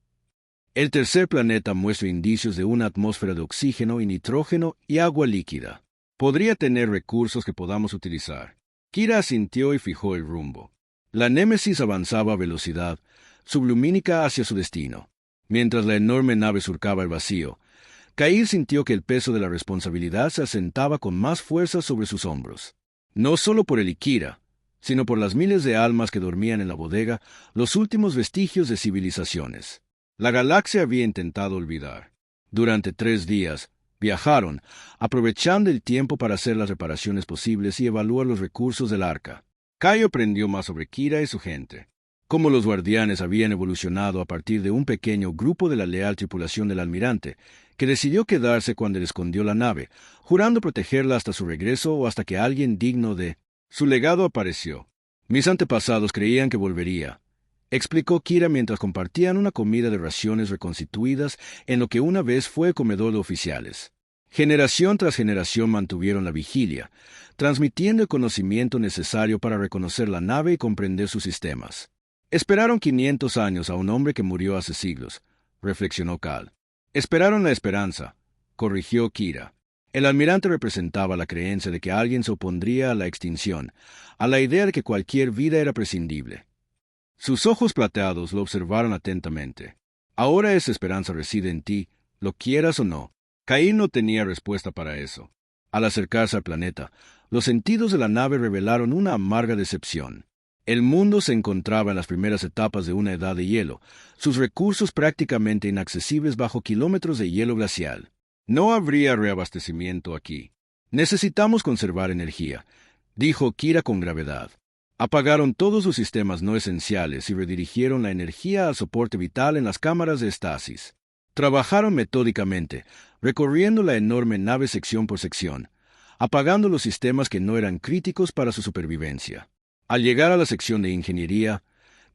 El tercer planeta muestra indicios de una atmósfera de oxígeno y nitrógeno y agua líquida. Podría tener recursos que podamos utilizar. Kira asintió y fijó el rumbo. La Némesis avanzaba a velocidad sublumínica hacia su destino. Mientras la enorme nave surcaba el vacío, Kyle sintió que el peso de la responsabilidad se asentaba con más fuerza sobre sus hombros. No solo por el Ikira, sino por las miles de almas que dormían en la bodega, los últimos vestigios de civilizaciones. La galaxia había intentado olvidar. Durante 3 días, viajaron, aprovechando el tiempo para hacer las reparaciones posibles y evaluar los recursos del arca. Kyle aprendió más sobre Kira y su gente, cómo los guardianes habían evolucionado a partir de un pequeño grupo de la leal tripulación del almirante, que decidió quedarse cuando él escondió la nave, jurando protegerla hasta su regreso o hasta que alguien digno de su legado apareció. Mis antepasados creían que volvería, explicó Kira mientras compartían una comida de raciones reconstituidas en lo que una vez fue comedor de oficiales. Generación tras generación mantuvieron la vigilia, transmitiendo el conocimiento necesario para reconocer la nave y comprender sus sistemas. Esperaron 500 años a un hombre que murió hace siglos, reflexionó Cal. Esperaron la esperanza, corrigió Kira. El almirante representaba la creencia de que alguien se opondría a la extinción, a la idea de que cualquier vida era prescindible. Sus ojos plateados lo observaron atentamente. Ahora esa esperanza reside en ti, lo quieras o no. Caín no tenía respuesta para eso. Al acercarse al planeta, Los sentidos de la nave revelaron una amarga decepción. El mundo se encontraba en las primeras etapas de una edad de hielo, sus recursos prácticamente inaccesibles bajo kilómetros de hielo glacial. No habría reabastecimiento aquí. Necesitamos conservar energía, dijo Kira con gravedad. Apagaron todos los sistemas no esenciales y redirigieron la energía al soporte vital en las cámaras de estasis. Trabajaron metódicamente, recorriendo la enorme nave sección por sección, apagando los sistemas que no eran críticos para su supervivencia. Al llegar a la sección de ingeniería,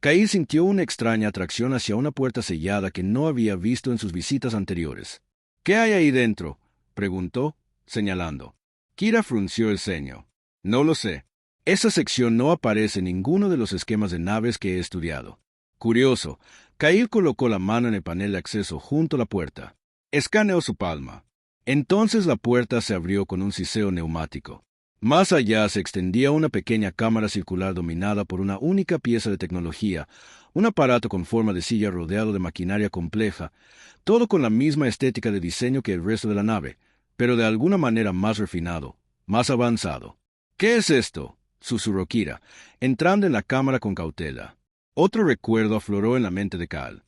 Kyle sintió una extraña atracción hacia una puerta sellada que no había visto en sus visitas anteriores. «¿Qué hay ahí dentro?», preguntó, señalando. Kira frunció el ceño. «No lo sé. Esa sección no aparece en ninguno de los esquemas de naves que he estudiado». Curioso, Kyle colocó la mano en el panel de acceso junto a la puerta. Escaneó su palma. Entonces la puerta se abrió con un siseo neumático. Más allá se extendía una pequeña cámara circular dominada por una única pieza de tecnología, un aparato con forma de silla rodeado de maquinaria compleja, todo con la misma estética de diseño que el resto de la nave, pero de alguna manera más refinado, más avanzado. «¿Qué es esto?», susurró Kira, entrando en la cámara con cautela. Otro recuerdo afloró en la mente de Cal.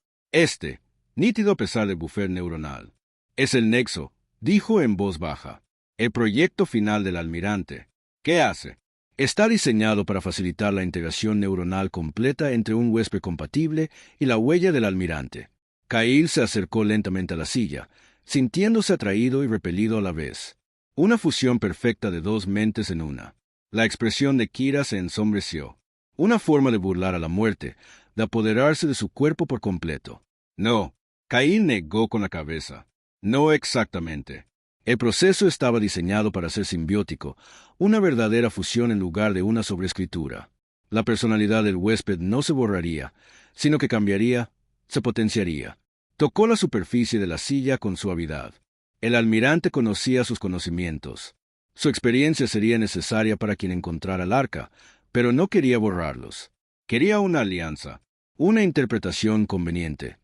Nítido a pesar del buffer neuronal. «Es el Nexo», dijo en voz baja. «El proyecto final del almirante. ¿Qué hace?» Está diseñado para facilitar la integración neuronal completa entre un huésped compatible y la huella del almirante. Kyle se acercó lentamente a la silla, sintiéndose atraído y repelido a la vez. Una fusión perfecta de dos mentes en una. La expresión de Kira se ensombreció. Una forma de burlar a la muerte, de apoderarse de su cuerpo por completo. «No», Kyle negó con la cabeza. «No exactamente». El proceso estaba diseñado para ser simbiótico, una verdadera fusión en lugar de una sobreescritura. La personalidad del huésped no se borraría, sino que cambiaría, se potenciaría. Tocó la superficie de la silla con suavidad. El almirante conocía sus conocimientos. Su experiencia sería necesaria para quien encontrara el arca, pero no quería borrarlos. Quería una alianza, una interpretación conveniente.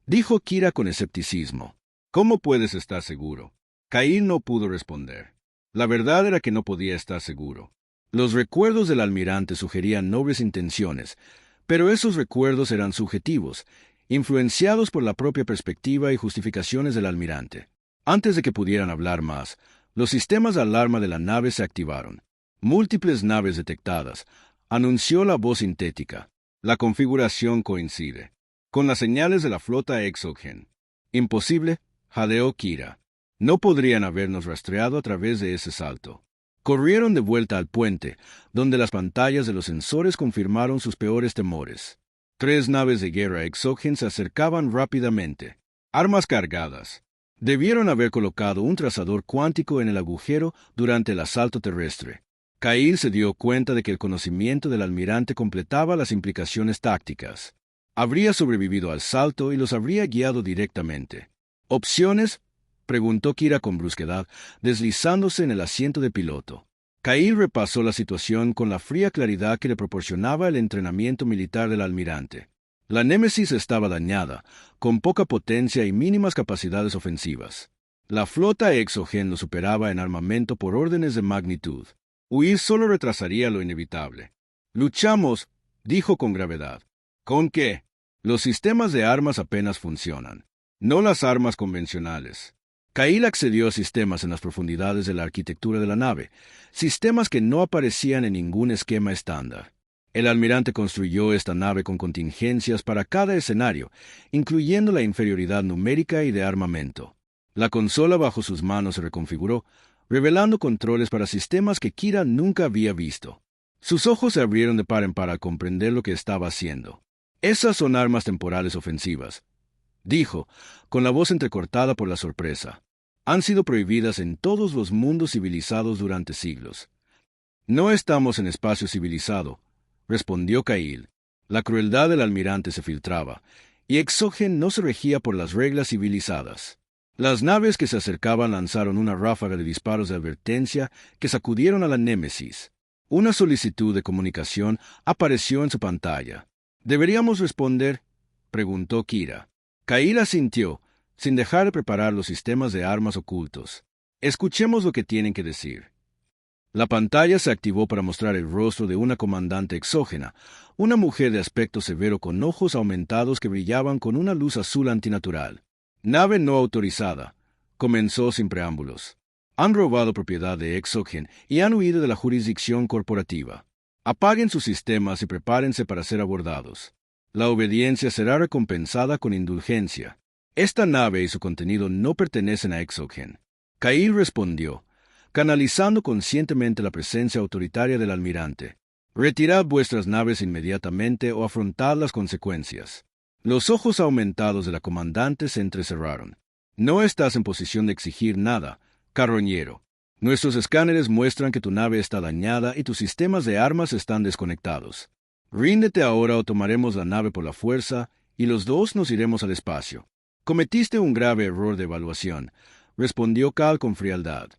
Dijo Kira con escepticismo. «¿Cómo puedes estar seguro?» Kyle no pudo responder. La verdad era que no podía estar seguro. Los recuerdos del almirante sugerían nobles intenciones, pero esos recuerdos eran subjetivos, influenciados por la propia perspectiva y justificaciones del almirante. Antes de que pudieran hablar más, los sistemas de alarma de la nave se activaron. Múltiples naves detectadas, anunció la voz sintética. La configuración coincide con las señales de la flota Exogen. «Imposible», jadeó Kira. «No podrían habernos rastreado a través de ese salto». Corrieron de vuelta al puente, donde las pantallas de los sensores confirmaron sus peores temores. 3 naves de guerra Exogen se acercaban rápidamente. Armas cargadas. Debieron haber colocado un trazador cuántico en el agujero durante el asalto terrestre. Kyle se dio cuenta de que el conocimiento del almirante completaba las implicaciones tácticas. Habría sobrevivido al salto y los habría guiado directamente. «¿Opciones?», preguntó Kira con brusquedad, deslizándose en el asiento de piloto. Kyle repasó la situación con la fría claridad que le proporcionaba el entrenamiento militar del almirante. La Némesis estaba dañada, con poca potencia y mínimas capacidades ofensivas. La flota Exogen lo superaba en armamento por órdenes de magnitud. Huir solo retrasaría lo inevitable. «Luchamos», dijo con gravedad. «¿Con qué?» «Los sistemas de armas apenas funcionan. No las armas convencionales». Kyle accedió a sistemas en las profundidades de la arquitectura de la nave, sistemas que no aparecían en ningún esquema estándar. El almirante construyó esta nave con contingencias para cada escenario, incluyendo la inferioridad numérica y de armamento. La consola bajo sus manos se reconfiguró, revelando controles para sistemas que Kira nunca había visto. Sus ojos se abrieron de par en par al comprender lo que estaba haciendo. «Esas son armas temporales ofensivas», dijo, con la voz entrecortada por la sorpresa. «Han sido prohibidas en todos los mundos civilizados durante siglos». «No estamos en espacio civilizado», respondió Kyle. La crueldad del almirante se filtraba, y Exogen no se regía por las reglas civilizadas. Las naves que se acercaban lanzaron una ráfaga de disparos de advertencia que sacudieron a la Némesis. Una solicitud de comunicación apareció en su pantalla. «¿Deberíamos responder?», preguntó Kira. Kyle asintió, sin dejar de preparar los sistemas de armas ocultos. «Escuchemos lo que tienen que decir». La pantalla se activó para mostrar el rostro de una comandante exógena, una mujer de aspecto severo con ojos aumentados que brillaban con una luz azul antinatural. Nave no autorizada. Comenzó sin preámbulos. Han robado propiedad de Exogen y han huido de la jurisdicción corporativa. Apaguen sus sistemas y prepárense para ser abordados. La obediencia será recompensada con indulgencia. Esta nave y su contenido no pertenecen a Exogen. Kyle respondió, canalizando conscientemente la presencia autoritaria del almirante. Retirad vuestras naves inmediatamente o afrontad las consecuencias. Los ojos aumentados de la comandante se entrecerraron. No estás en posición de exigir nada, carroñero. Nuestros escáneres muestran que tu nave está dañada y tus sistemas de armas están desconectados. Ríndete ahora o tomaremos la nave por la fuerza y los dos nos iremos al espacio. Cometiste un grave error de evaluación, respondió Cal con frialdad.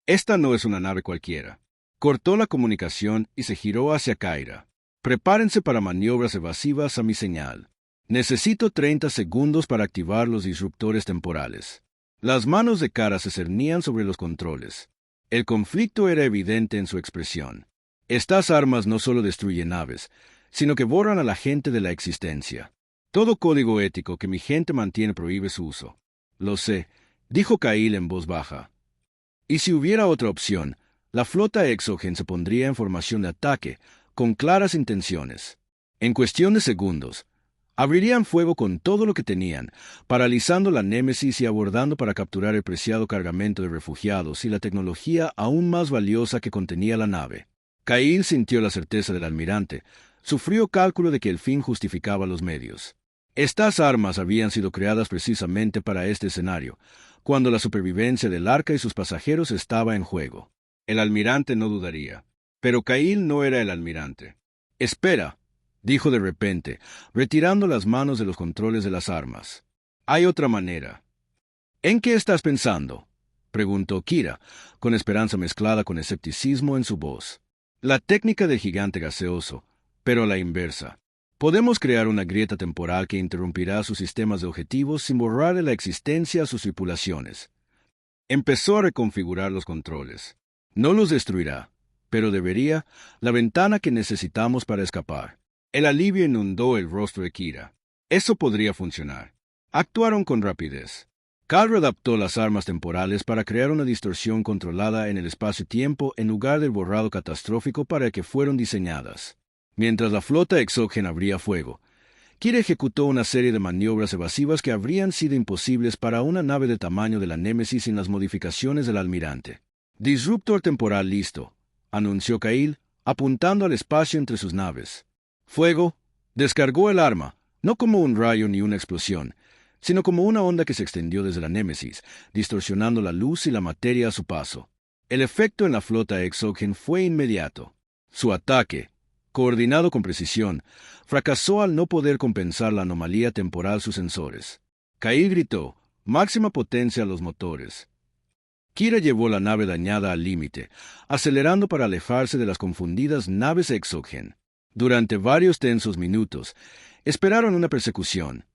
Esta no es una nave cualquiera. Cortó la comunicación y se giró hacia Kyra. Prepárense para maniobras evasivas a mi señal. Necesito 30 segundos para activar los disruptores temporales. Las manos de Kara se cernían sobre los controles. El conflicto era evidente en su expresión. Estas armas no solo destruyen naves, sino que borran a la gente de la existencia. Todo código ético que mi gente mantiene prohíbe su uso. Lo sé, dijo Kyle en voz baja. Y si hubiera otra opción, la flota Exogen se pondría en formación de ataque, con claras intenciones. En cuestión de segundos, abrirían fuego con todo lo que tenían, paralizando la Némesis y abordando para capturar el preciado cargamento de refugiados y la tecnología aún más valiosa que contenía la nave. Kyle sintió la certeza del almirante, su frío cálculo de que el fin justificaba los medios. Estas armas habían sido creadas precisamente para este escenario, cuando la supervivencia del Arca y sus pasajeros estaba en juego. El almirante no dudaría. Pero Kyle no era el almirante. «Espera», dijo de repente, retirando las manos de los controles de las armas. «Hay otra manera». «¿En qué estás pensando?», preguntó Kira, con esperanza mezclada con escepticismo en su voz. «La técnica del gigante gaseoso, pero a la inversa. Podemos crear una grieta temporal que interrumpirá sus sistemas de objetivos sin borrarle la existencia a sus tripulaciones». Empezó a reconfigurar los controles. No los destruirá, pero debería, la ventana que necesitamos para escapar. El alivio inundó el rostro de Kira. Eso podría funcionar. Actuaron con rapidez. Cal adaptó las armas temporales para crear una distorsión controlada en el espacio-tiempo en lugar del borrado catastrófico para el que fueron diseñadas. Mientras la flota exógena abría fuego, Kira ejecutó una serie de maniobras evasivas que habrían sido imposibles para una nave del tamaño de la Némesis sin las modificaciones del almirante. «Disruptor temporal listo», anunció Kyle, apuntando al espacio entre sus naves. «Fuego», descargó el arma, no como un rayo ni una explosión, sino como una onda que se extendió desde la Némesis, distorsionando la luz y la materia a su paso. El efecto en la flota Exogen fue inmediato. Su ataque, coordinado con precisión, fracasó al no poder compensar la anomalía temporal sus sensores. Kyle gritó, «Máxima potencia a los motores». Kira llevó la nave dañada al límite, acelerando para alejarse de las confundidas naves Exogen. Durante varios tensos minutos, esperaron una persecución,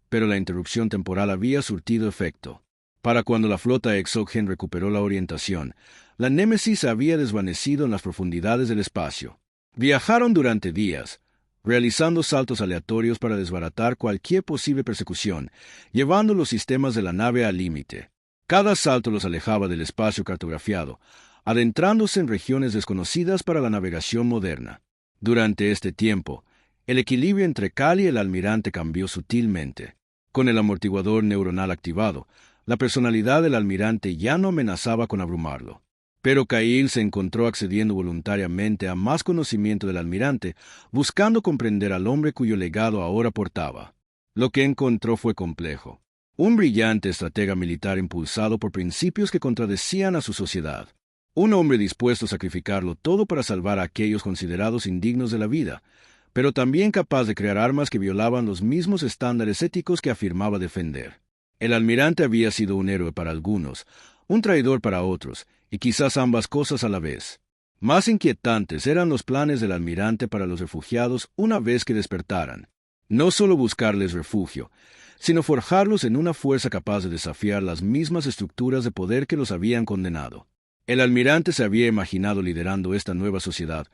pero la interrupción temporal había surtido efecto. Para cuando la flota Exogen recuperó la orientación, la Némesis se había desvanecido en las profundidades del espacio. Viajaron durante días, realizando saltos aleatorios para desbaratar cualquier posible persecución, llevando los sistemas de la nave al límite. Cada salto los alejaba del espacio cartografiado, adentrándose en regiones desconocidas para la navegación moderna. Durante este tiempo, el equilibrio entre Cal y el almirante cambió sutilmente. Con el amortiguador neuronal activado, la personalidad del almirante ya no amenazaba con abrumarlo. Pero Kyle se encontró accediendo voluntariamente a más conocimiento del almirante, buscando comprender al hombre cuyo legado ahora portaba. Lo que encontró fue complejo. Un brillante estratega militar impulsado por principios que contradecían a su sociedad. Un hombre dispuesto a sacrificarlo todo para salvar a aquellos considerados indignos de la vida, pero también capaz de crear armas que violaban los mismos estándares éticos que afirmaba defender. El almirante había sido un héroe para algunos, un traidor para otros, y quizás ambas cosas a la vez. Más inquietantes eran los planes del almirante para los refugiados una vez que despertaran. No solo buscarles refugio, sino forjarlos en una fuerza capaz de desafiar las mismas estructuras de poder que los habían condenado. El almirante se había imaginado liderando esta nueva sociedad,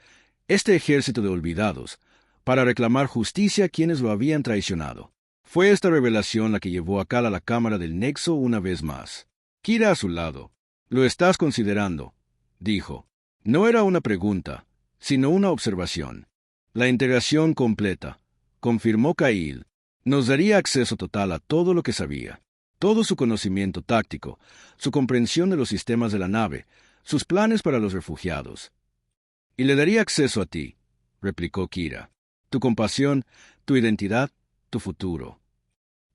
este ejército de olvidados, para reclamar justicia a quienes lo habían traicionado. Fue esta revelación la que llevó a Cal a la cámara del Nexo una vez más. Kira a su lado. «Lo estás considerando», dijo. No era una pregunta, sino una observación. «La integración completa», confirmó Kyle, «nos daría acceso total a todo lo que sabía. Todo su conocimiento táctico, su comprensión de los sistemas de la nave, sus planes para los refugiados. Y le daría acceso a ti», replicó Kira. «Tu compasión, tu identidad, tu futuro.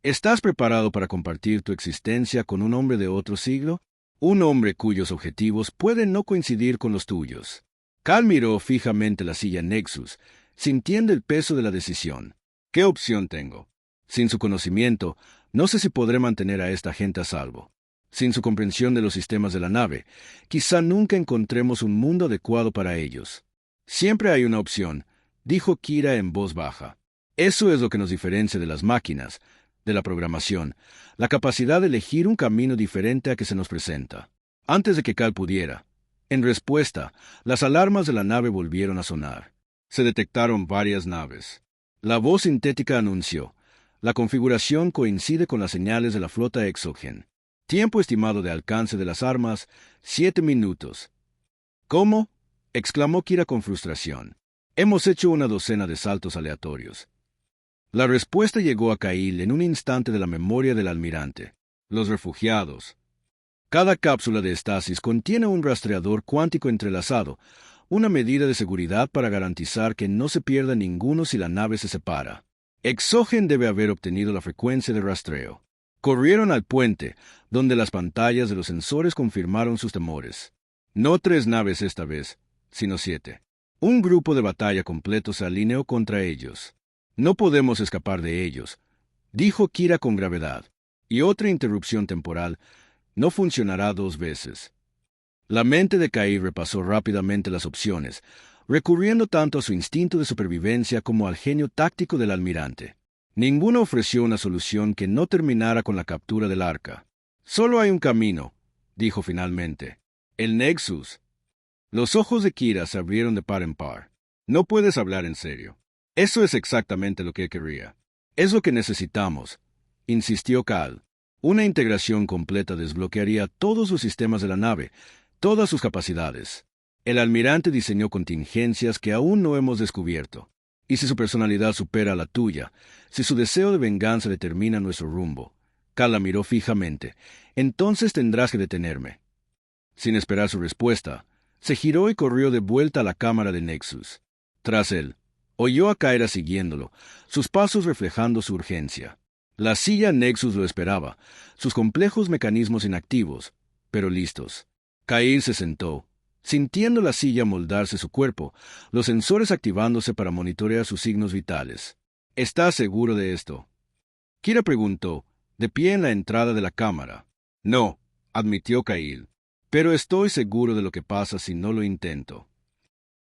¿Estás preparado para compartir tu existencia con un hombre de otro siglo? Un hombre cuyos objetivos pueden no coincidir con los tuyos». Cal miró fijamente la silla Nexus, sintiendo el peso de la decisión. ¿Qué opción tengo? Sin su conocimiento, no sé si podré mantener a esta gente a salvo. Sin su comprensión de los sistemas de la nave, quizá nunca encontremos un mundo adecuado para ellos. Siempre hay una opción, dijo Kira en voz baja. Eso es lo que nos diferencia de las máquinas, de la programación, la capacidad de elegir un camino diferente a que se nos presenta. Antes de que Cal pudiera, en respuesta, las alarmas de la nave volvieron a sonar. Se detectaron varias naves. La voz sintética anunció: la configuración coincide con las señales de la flota Exogen. Tiempo estimado de alcance de las armas, 7 minutos. ¿Cómo?, exclamó Kira con frustración. Hemos hecho una docena de saltos aleatorios. La respuesta llegó a Kyle en un instante de la memoria del almirante. Los refugiados. Cada cápsula de estasis contiene un rastreador cuántico entrelazado, una medida de seguridad para garantizar que no se pierda ninguno si la nave se separa. Exogen debe haber obtenido la frecuencia de rastreo. Corrieron al puente, donde las pantallas de los sensores confirmaron sus temores. No 3 naves esta vez, sino 7. Un grupo de batalla completo se alineó contra ellos. «No podemos escapar de ellos», dijo Kira con gravedad. «Y otra interrupción temporal no funcionará 2 veces». La mente de Kyle repasó rápidamente las opciones, recurriendo tanto a su instinto de supervivencia como al genio táctico del almirante. Ninguno ofreció una solución que no terminara con la captura del arca. «Solo hay un camino», dijo finalmente. «El Nexus». Los ojos de Kira se abrieron de par en par. «No puedes hablar en serio». «Eso es exactamente lo que quería. Es lo que necesitamos», insistió Cal. «Una integración completa desbloquearía todos los sistemas de la nave, todas sus capacidades. El almirante diseñó contingencias que aún no hemos descubierto. Y si su personalidad supera la tuya, si su deseo de venganza determina nuestro rumbo», Cal la miró fijamente, «entonces tendrás que detenerme». Sin esperar su respuesta, se giró y corrió de vuelta a la cámara de Nexus. Tras él, oyó a Kyra siguiéndolo, sus pasos reflejando su urgencia. La silla Nexus lo esperaba, sus complejos mecanismos inactivos, pero listos. Kyle se sentó, sintiendo la silla moldarse su cuerpo, los sensores activándose para monitorear sus signos vitales. «¿Estás seguro de esto?», Kira preguntó, de pie en la entrada de la cámara. «No», admitió Kyle, «pero estoy seguro de lo que pasa si no lo intento».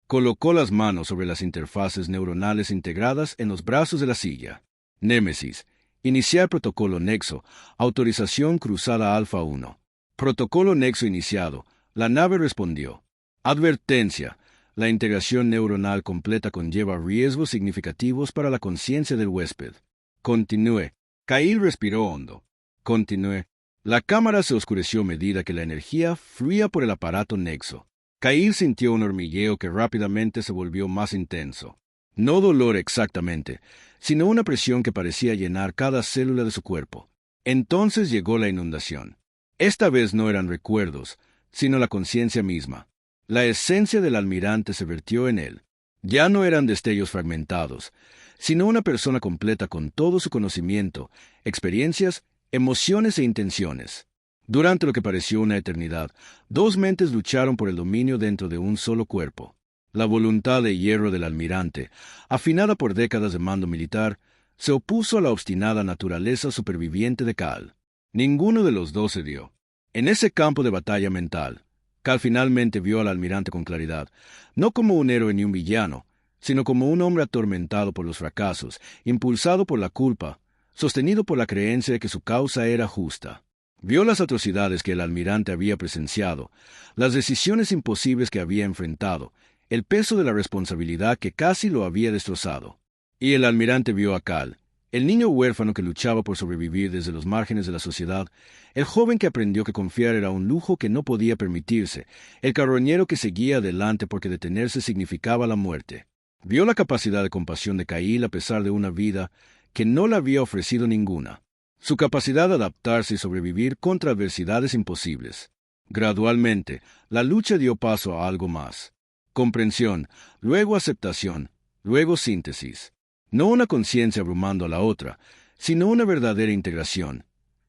Colocó las manos sobre las interfaces neuronales integradas en los brazos de la silla. «Némesis. Iniciar protocolo Nexo. Autorización cruzada Alfa 1. Protocolo Nexo iniciado». La nave respondió. «Advertencia. La integración neuronal completa conlleva riesgos significativos para la conciencia del huésped. Continúe». Kyle respiró hondo. «Continúe». La cámara se oscureció a medida que la energía fluía por el aparato Nexo. Kyle sintió un hormigueo que rápidamente se volvió más intenso. No dolor exactamente, sino una presión que parecía llenar cada célula de su cuerpo. Entonces llegó la inundación. Esta vez no eran recuerdos, sino la conciencia misma. La esencia del almirante se vertió en él. Ya no eran destellos fragmentados, sino una persona completa con todo su conocimiento, experiencias, emociones e intenciones. Durante lo que pareció una eternidad, 2 mentes lucharon por el dominio dentro de un solo cuerpo. La voluntad de hierro del almirante, afinada por décadas de mando militar, se opuso a la obstinada naturaleza superviviente de Cal. Ninguno de los dos cedió. En ese campo de batalla mental, Cal finalmente vio al almirante con claridad, no como un héroe ni un villano, sino como un hombre atormentado por los fracasos, impulsado por la culpa, sostenido por la creencia de que su causa era justa. Vio las atrocidades que el almirante había presenciado, las decisiones imposibles que había enfrentado, el peso de la responsabilidad que casi lo había destrozado. Y el almirante vio a Cal, el niño huérfano que luchaba por sobrevivir desde los márgenes de la sociedad, el joven que aprendió que confiar era un lujo que no podía permitirse, el carroñero que seguía adelante porque detenerse significaba la muerte. Vio la capacidad de compasión de Cail a pesar de una vida que no le había ofrecido ninguna. Su capacidad de adaptarse y sobrevivir contra adversidades imposibles. Gradualmente, la lucha dio paso a algo más. Comprensión, luego aceptación, luego síntesis. No una conciencia abrumando a la otra, sino una verdadera integración,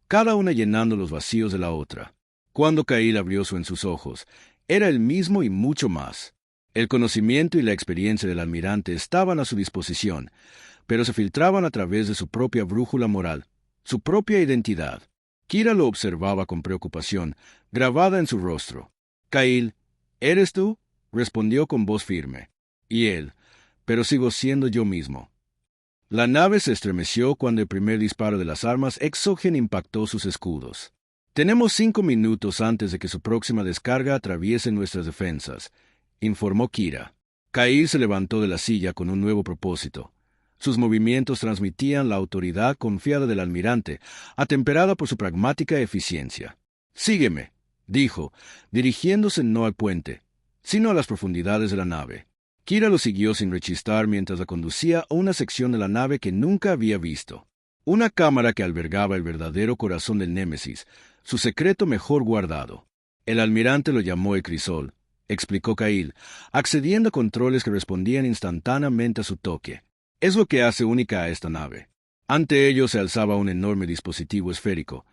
cada una llenando los vacíos de la otra. Cuando Cail abrió en sus ojos, era el mismo y mucho más. El conocimiento y la experiencia del almirante estaban a su disposición, pero se filtraban a través de su propia brújula moral, su propia identidad. Kira lo observaba con preocupación, grabada en su rostro. Cail, ¿eres tú?, respondió con voz firme. Y él, pero sigo siendo yo mismo. La nave se estremeció cuando el primer disparo de las armas Exogen impactó sus escudos. Tenemos 5 minutos antes de que su próxima descarga atraviese nuestras defensas, informó Kira. Cail se levantó de la silla con un nuevo propósito. Sus movimientos transmitían la autoridad confiada del almirante, atemperada por su pragmática eficiencia. «Sígueme», dijo, dirigiéndose no al puente, sino a las profundidades de la nave. Kira lo siguió sin rechistar mientras la conducía a una sección de la nave que nunca había visto. Una cámara que albergaba el verdadero corazón del Némesis, su secreto mejor guardado. El almirante lo llamó el crisol, explicó Cail, accediendo a controles que respondían instantáneamente a su toque. Es lo que hace única a esta nave. Ante ello se alzaba un enorme dispositivo esférico,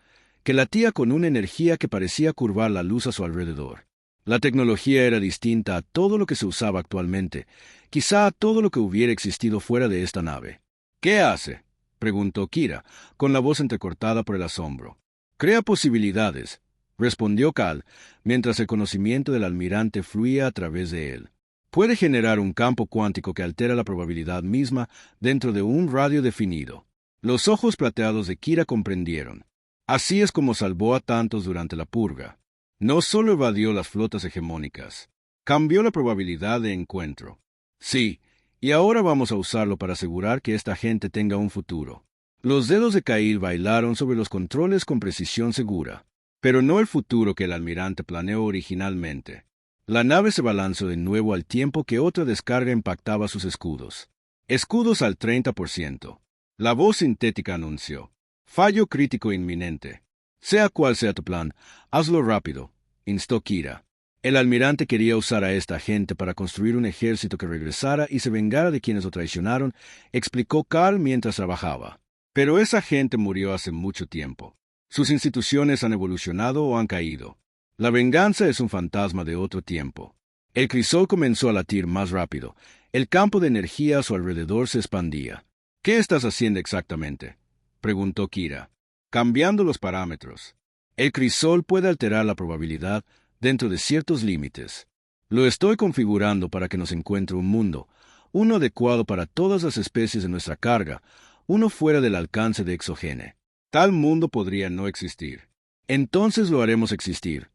que latía con una energía que parecía curvar la luz a su alrededor. La tecnología era distinta a todo lo que se usaba actualmente, quizá a todo lo que hubiera existido fuera de esta nave. «¿Qué hace?», preguntó Kira, con la voz entrecortada por el asombro. «Crea posibilidades», respondió Cal, mientras el conocimiento del almirante fluía a través de él. «Puede generar un campo cuántico que altera la probabilidad misma dentro de un radio definido». Los ojos plateados de Kira comprendieron. Así es como salvó a tantos durante la purga. No solo evadió las flotas hegemónicas, cambió la probabilidad de encuentro. Sí, y ahora vamos a usarlo para asegurar que esta gente tenga un futuro. Los dedos de Cail bailaron sobre los controles con precisión segura, pero no el futuro que el almirante planeó originalmente. La nave se balanzó de nuevo al tiempo que otra descarga impactaba sus escudos. Escudos al 30%. La voz sintética anunció. Fallo crítico inminente. Sea cual sea tu plan, hazlo rápido, instó Kira. El almirante quería usar a esta gente para construir un ejército que regresara y se vengara de quienes lo traicionaron, explicó Carl mientras trabajaba. Pero esa gente murió hace mucho tiempo. Sus instituciones han evolucionado o han caído. La venganza es un fantasma de otro tiempo. El crisol comenzó a latir más rápido. El campo de energía a su alrededor se expandía. «¿Qué estás haciendo exactamente?», preguntó Kira. «Cambiando los parámetros. El crisol puede alterar la probabilidad dentro de ciertos límites. Lo estoy configurando para que nos encuentre un mundo, uno adecuado para todas las especies de nuestra carga, uno fuera del alcance de Exogene. Tal mundo podría no existir. Entonces lo haremos existir»,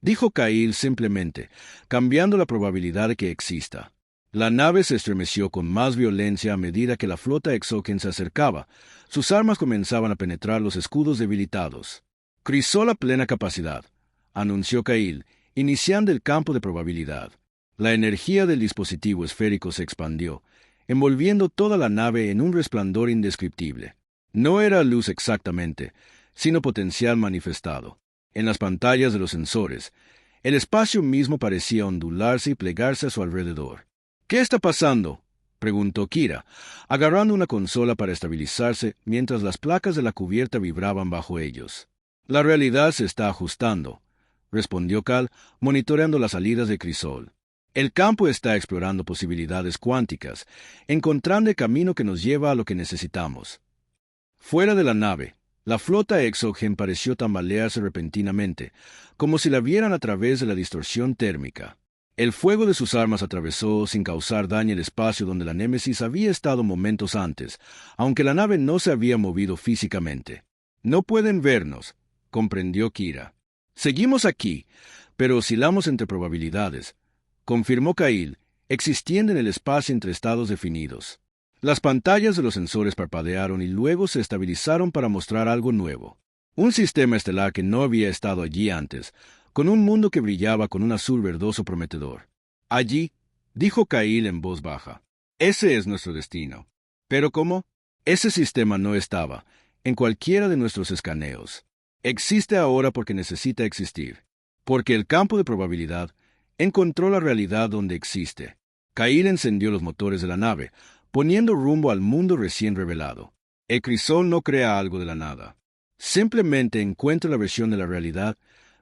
dijo Cail simplemente, cambiando la probabilidad de que exista. La nave se estremeció con más violencia a medida que la flota Exogen se acercaba. Sus armas comenzaban a penetrar los escudos debilitados. «Crisol a plena capacidad», anunció Cail, iniciando el campo de probabilidad. La energía del dispositivo esférico se expandió, envolviendo toda la nave en un resplandor indescriptible. No era luz exactamente, sino potencial manifestado. En las pantallas de los sensores, el espacio mismo parecía ondularse y plegarse a su alrededor. «¿Qué está pasando?», preguntó Kira, agarrando una consola para estabilizarse mientras las placas de la cubierta vibraban bajo ellos. «La realidad se está ajustando», respondió Cal, monitoreando las salidas de crisol. «El campo está explorando posibilidades cuánticas, encontrando el camino que nos lleva a lo que necesitamos». Fuera de la nave, la flota Exogen pareció tambalearse repentinamente, como si la vieran a través de la distorsión térmica. El fuego de sus armas atravesó sin causar daño el espacio donde la Némesis había estado momentos antes, aunque la nave no se había movido físicamente. «No pueden vernos», comprendió Kira. Seguimos aquí, pero oscilamos entre probabilidades, confirmó Kyle, existiendo en el espacio entre estados definidos. Las pantallas de los sensores parpadearon y luego se estabilizaron para mostrar algo nuevo. Un sistema estelar que no había estado allí antes, con un mundo que brillaba con un azul verdoso prometedor. Allí, dijo Kyle en voz baja. Ese es nuestro destino. ¿Pero cómo? Ese sistema no estaba en cualquiera de nuestros escaneos. Existe ahora porque necesita existir. Porque el campo de probabilidad encontró la realidad donde existe. Kyle encendió los motores de la nave, poniendo rumbo al mundo recién revelado. El crisol no crea algo de la nada. Simplemente encuentra la versión de la realidad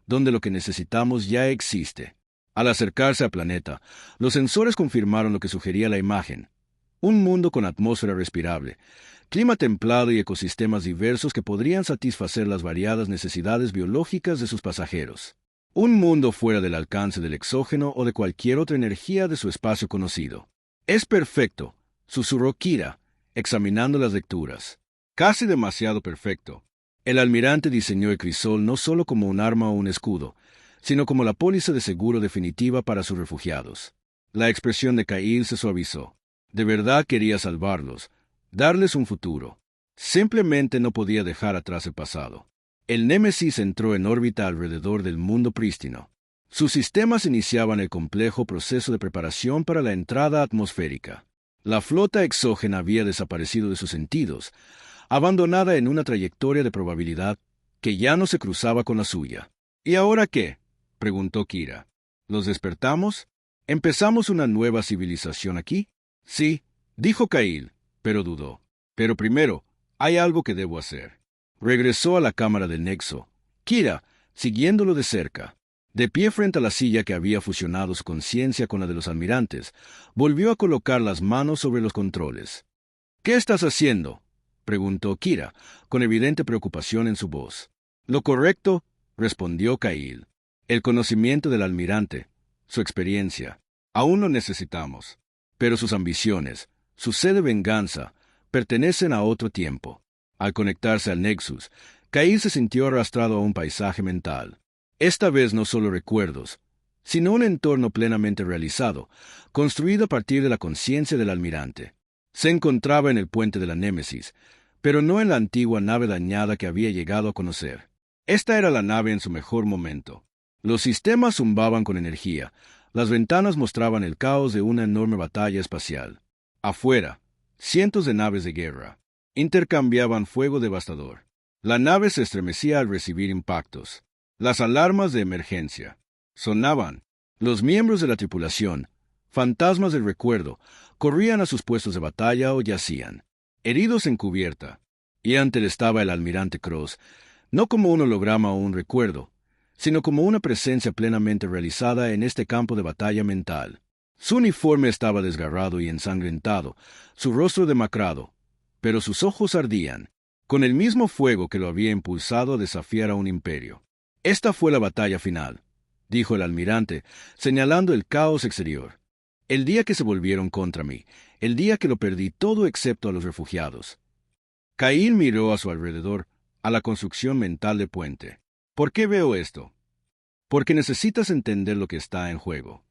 donde lo que necesitamos ya existe. Al acercarse al planeta, los sensores confirmaron lo que sugería la imagen. Un mundo con atmósfera respirable, clima templado y ecosistemas diversos que podrían satisfacer las variadas necesidades biológicas de sus pasajeros. Un mundo fuera del alcance del exógeno o de cualquier otra energía de su espacio conocido. Es perfecto, susurró Kira, examinando las lecturas. Casi demasiado perfecto. El almirante diseñó el crisol no solo como un arma o un escudo, sino como la póliza de seguro definitiva para sus refugiados. La expresión de Kyle se suavizó. De verdad quería salvarlos, darles un futuro. Simplemente no podía dejar atrás el pasado. El Némesis entró en órbita alrededor del mundo prístino. Sus sistemas iniciaban el complejo proceso de preparación para la entrada atmosférica. La flota exógena había desaparecido de sus sentidos, abandonada en una trayectoria de probabilidad que ya no se cruzaba con la suya. ¿Y ahora qué?, preguntó Kira. ¿Los despertamos? ¿Empezamos una nueva civilización aquí? Sí, dijo Kyle, pero dudó. Pero primero, hay algo que debo hacer. Regresó a la cámara del Nexo, Kira, siguiéndolo de cerca. De pie frente a la silla que había fusionado su conciencia con la de los almirantes, volvió a colocar las manos sobre los controles. ¿Qué estás haciendo?, preguntó Kira, con evidente preocupación en su voz. Lo correcto, respondió Kyle. El conocimiento del almirante, su experiencia, aún lo necesitamos. Pero sus ambiciones, su sed de venganza, pertenecen a otro tiempo. Al conectarse al Nexus, Kyle se sintió arrastrado a un paisaje mental. Esta vez no solo recuerdos, sino un entorno plenamente realizado, construido a partir de la conciencia del almirante. Se encontraba en el puente de la Némesis, pero no en la antigua nave dañada que había llegado a conocer. Esta era la nave en su mejor momento. Los sistemas zumbaban con energía, las ventanas mostraban el caos de una enorme batalla espacial. Afuera, cientos de naves de guerra intercambiaban fuego devastador. La nave se estremecía al recibir impactos. Las alarmas de emergencia sonaban. Los miembros de la tripulación, fantasmas del recuerdo, corrían a sus puestos de batalla o yacían, heridos en cubierta. Y ante él estaba el almirante Cross, no como un holograma o un recuerdo, sino como una presencia plenamente realizada en este campo de batalla mental. Su uniforme estaba desgarrado y ensangrentado, su rostro demacrado, pero sus ojos ardían, con el mismo fuego que lo había impulsado a desafiar a un imperio. Esta fue la batalla final, dijo el almirante, señalando el caos exterior. El día que se volvieron contra mí, el día que lo perdí todo excepto a los refugiados. Kyle miró a su alrededor, a la construcción mental del puente. ¿Por qué veo esto? Porque necesitas entender lo que está en juego.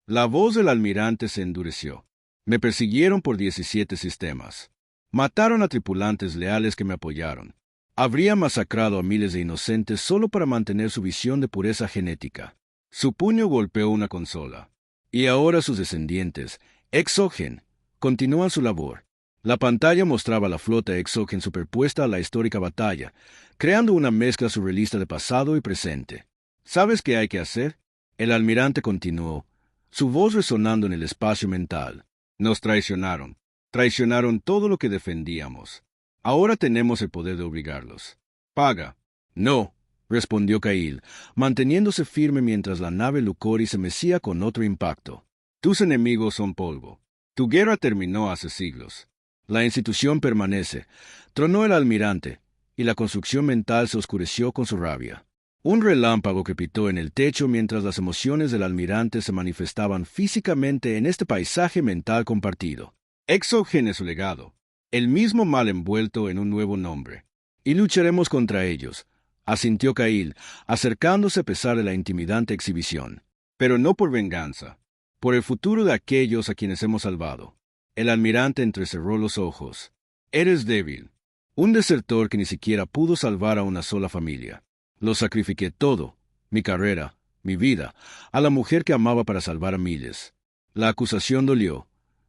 La voz del almirante se endureció. Me persiguieron por 17 sistemas. Mataron a tripulantes leales que me apoyaron. Habría masacrado a miles de inocentes solo para mantener su visión de pureza genética. Su puño golpeó una consola. Y ahora sus descendientes, Exogen, continúan su labor. La pantalla mostraba la flota Exogen superpuesta a la histórica batalla, creando una mezcla surrealista de pasado y presente. ¿Sabes qué hay que hacer?, el almirante continuó, su voz resonando en el espacio mental. Nos traicionaron. Traicionaron todo lo que defendíamos. Ahora tenemos el poder de obligarlos. Paga. No, respondió Kyle, manteniéndose firme mientras la nave Lucori se mecía con otro impacto. Tus enemigos son polvo. Tu guerra terminó hace siglos. La institución permanece, tronó el almirante, y la construcción mental se oscureció con su rabia. Un relámpago crepitó en el techo mientras las emociones del almirante se manifestaban físicamente en este paisaje mental compartido. Exogen es su legado, el mismo mal envuelto en un nuevo nombre. Y lucharemos contra ellos, asintió Cail, acercándose a pesar de la intimidante exhibición. Pero no por venganza, por el futuro de aquellos a quienes hemos salvado. El almirante entrecerró los ojos. Eres débil. Un desertor que ni siquiera pudo salvar a una sola familia. Lo sacrifiqué todo, mi carrera, mi vida, a la mujer que amaba para salvar a miles. La acusación dolió,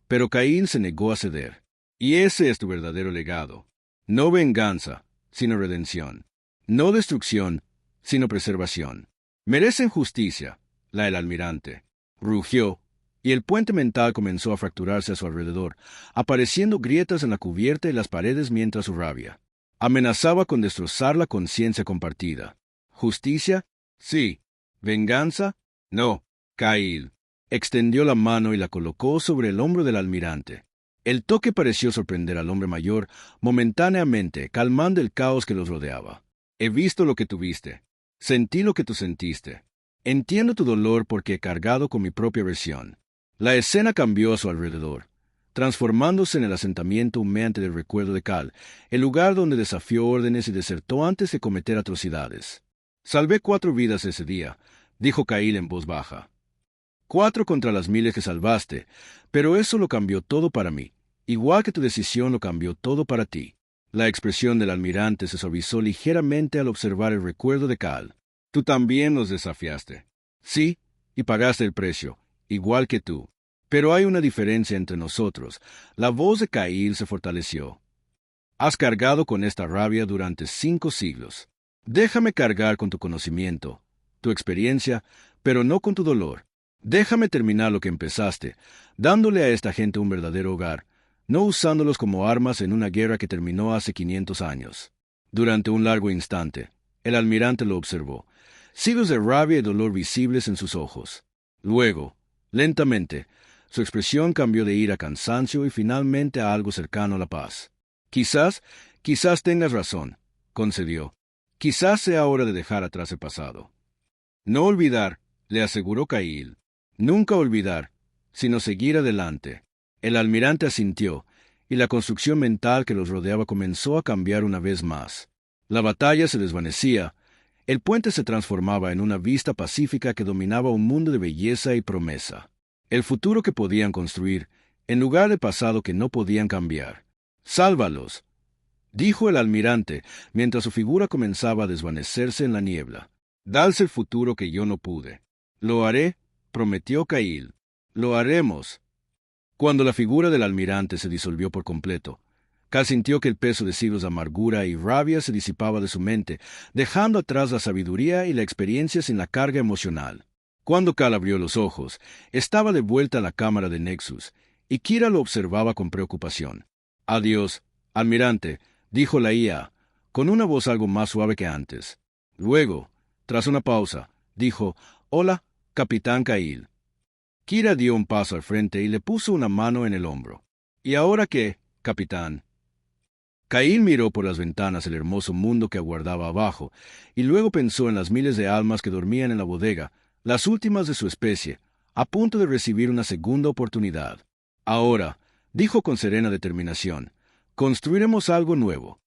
pero Caín se negó a ceder. Y ese es tu verdadero legado. No venganza, sino redención. No destrucción, sino preservación. Merecen justicia, la del almirante. Rugió, y el puente mental comenzó a fracturarse a su alrededor, apareciendo grietas en la cubierta y las paredes mientras su rabia amenazaba con destrozar la conciencia compartida. ¿Justicia? Sí. ¿Venganza? No. Cail extendió la mano y la colocó sobre el hombro del almirante. El toque pareció sorprender al hombre mayor momentáneamente, calmando el caos que los rodeaba. He visto lo que tú viste. Sentí lo que tú sentiste. Entiendo tu dolor porque he cargado con mi propia versión. La escena cambió a su alrededor, transformándose en el asentamiento humeante del recuerdo de Cal, el lugar donde desafió órdenes y desertó antes de cometer atrocidades. Salvé 4 vidas ese día, dijo Cail en voz baja. 4 contra las miles que salvaste, pero eso lo cambió todo para mí, igual que tu decisión lo cambió todo para ti. La expresión del almirante se suavizó ligeramente al observar el recuerdo de Cal. Tú también los desafiaste. Sí, y pagaste el precio, igual que tú. Pero hay una diferencia entre nosotros. La voz de Cail se fortaleció. Has cargado con esta rabia durante 5 siglos. Déjame cargar con tu conocimiento, tu experiencia, pero no con tu dolor. Déjame terminar lo que empezaste, dándole a esta gente un verdadero hogar, no usándolos como armas en una guerra que terminó hace 500 años. Durante un largo instante, el almirante lo observó, siglos de rabia y dolor visibles en sus ojos. Luego, lentamente, su expresión cambió de ira a cansancio y finalmente a algo cercano a la paz. Quizás tengas razón, concedió. Quizás sea hora de dejar atrás el pasado. No olvidar, le aseguró Cail. Nunca olvidar, sino seguir adelante. El almirante asintió, y la construcción mental que los rodeaba comenzó a cambiar una vez más. La batalla se desvanecía, el puente se transformaba en una vista pacífica que dominaba un mundo de belleza y promesa. El futuro que podían construir, en lugar del pasado que no podían cambiar. «Sálvalos», dijo el almirante, mientras su figura comenzaba a desvanecerse en la niebla. «Dales el futuro que yo no pude». «Lo haré», prometió Cail. «Lo haremos». Cuando la figura del almirante se disolvió por completo, Cal sintió que el peso de siglos de amargura y rabia se disipaba de su mente, dejando atrás la sabiduría y la experiencia sin la carga emocional. Cuando Cal abrió los ojos, estaba de vuelta a la cámara de Nexus, y Kira lo observaba con preocupación. «Adiós, almirante», dijo la IA, con una voz algo más suave que antes. Luego, tras una pausa, dijo: «Hola, capitán Cail». Kira dio un paso al frente y le puso una mano en el hombro. «¿Y ahora qué, capitán?» Cail miró por las ventanas el hermoso mundo que aguardaba abajo, y luego pensó en las miles de almas que dormían en la bodega, las últimas de su especie, a punto de recibir una segunda oportunidad. «Ahora», dijo con serena determinación, «construiremos algo nuevo.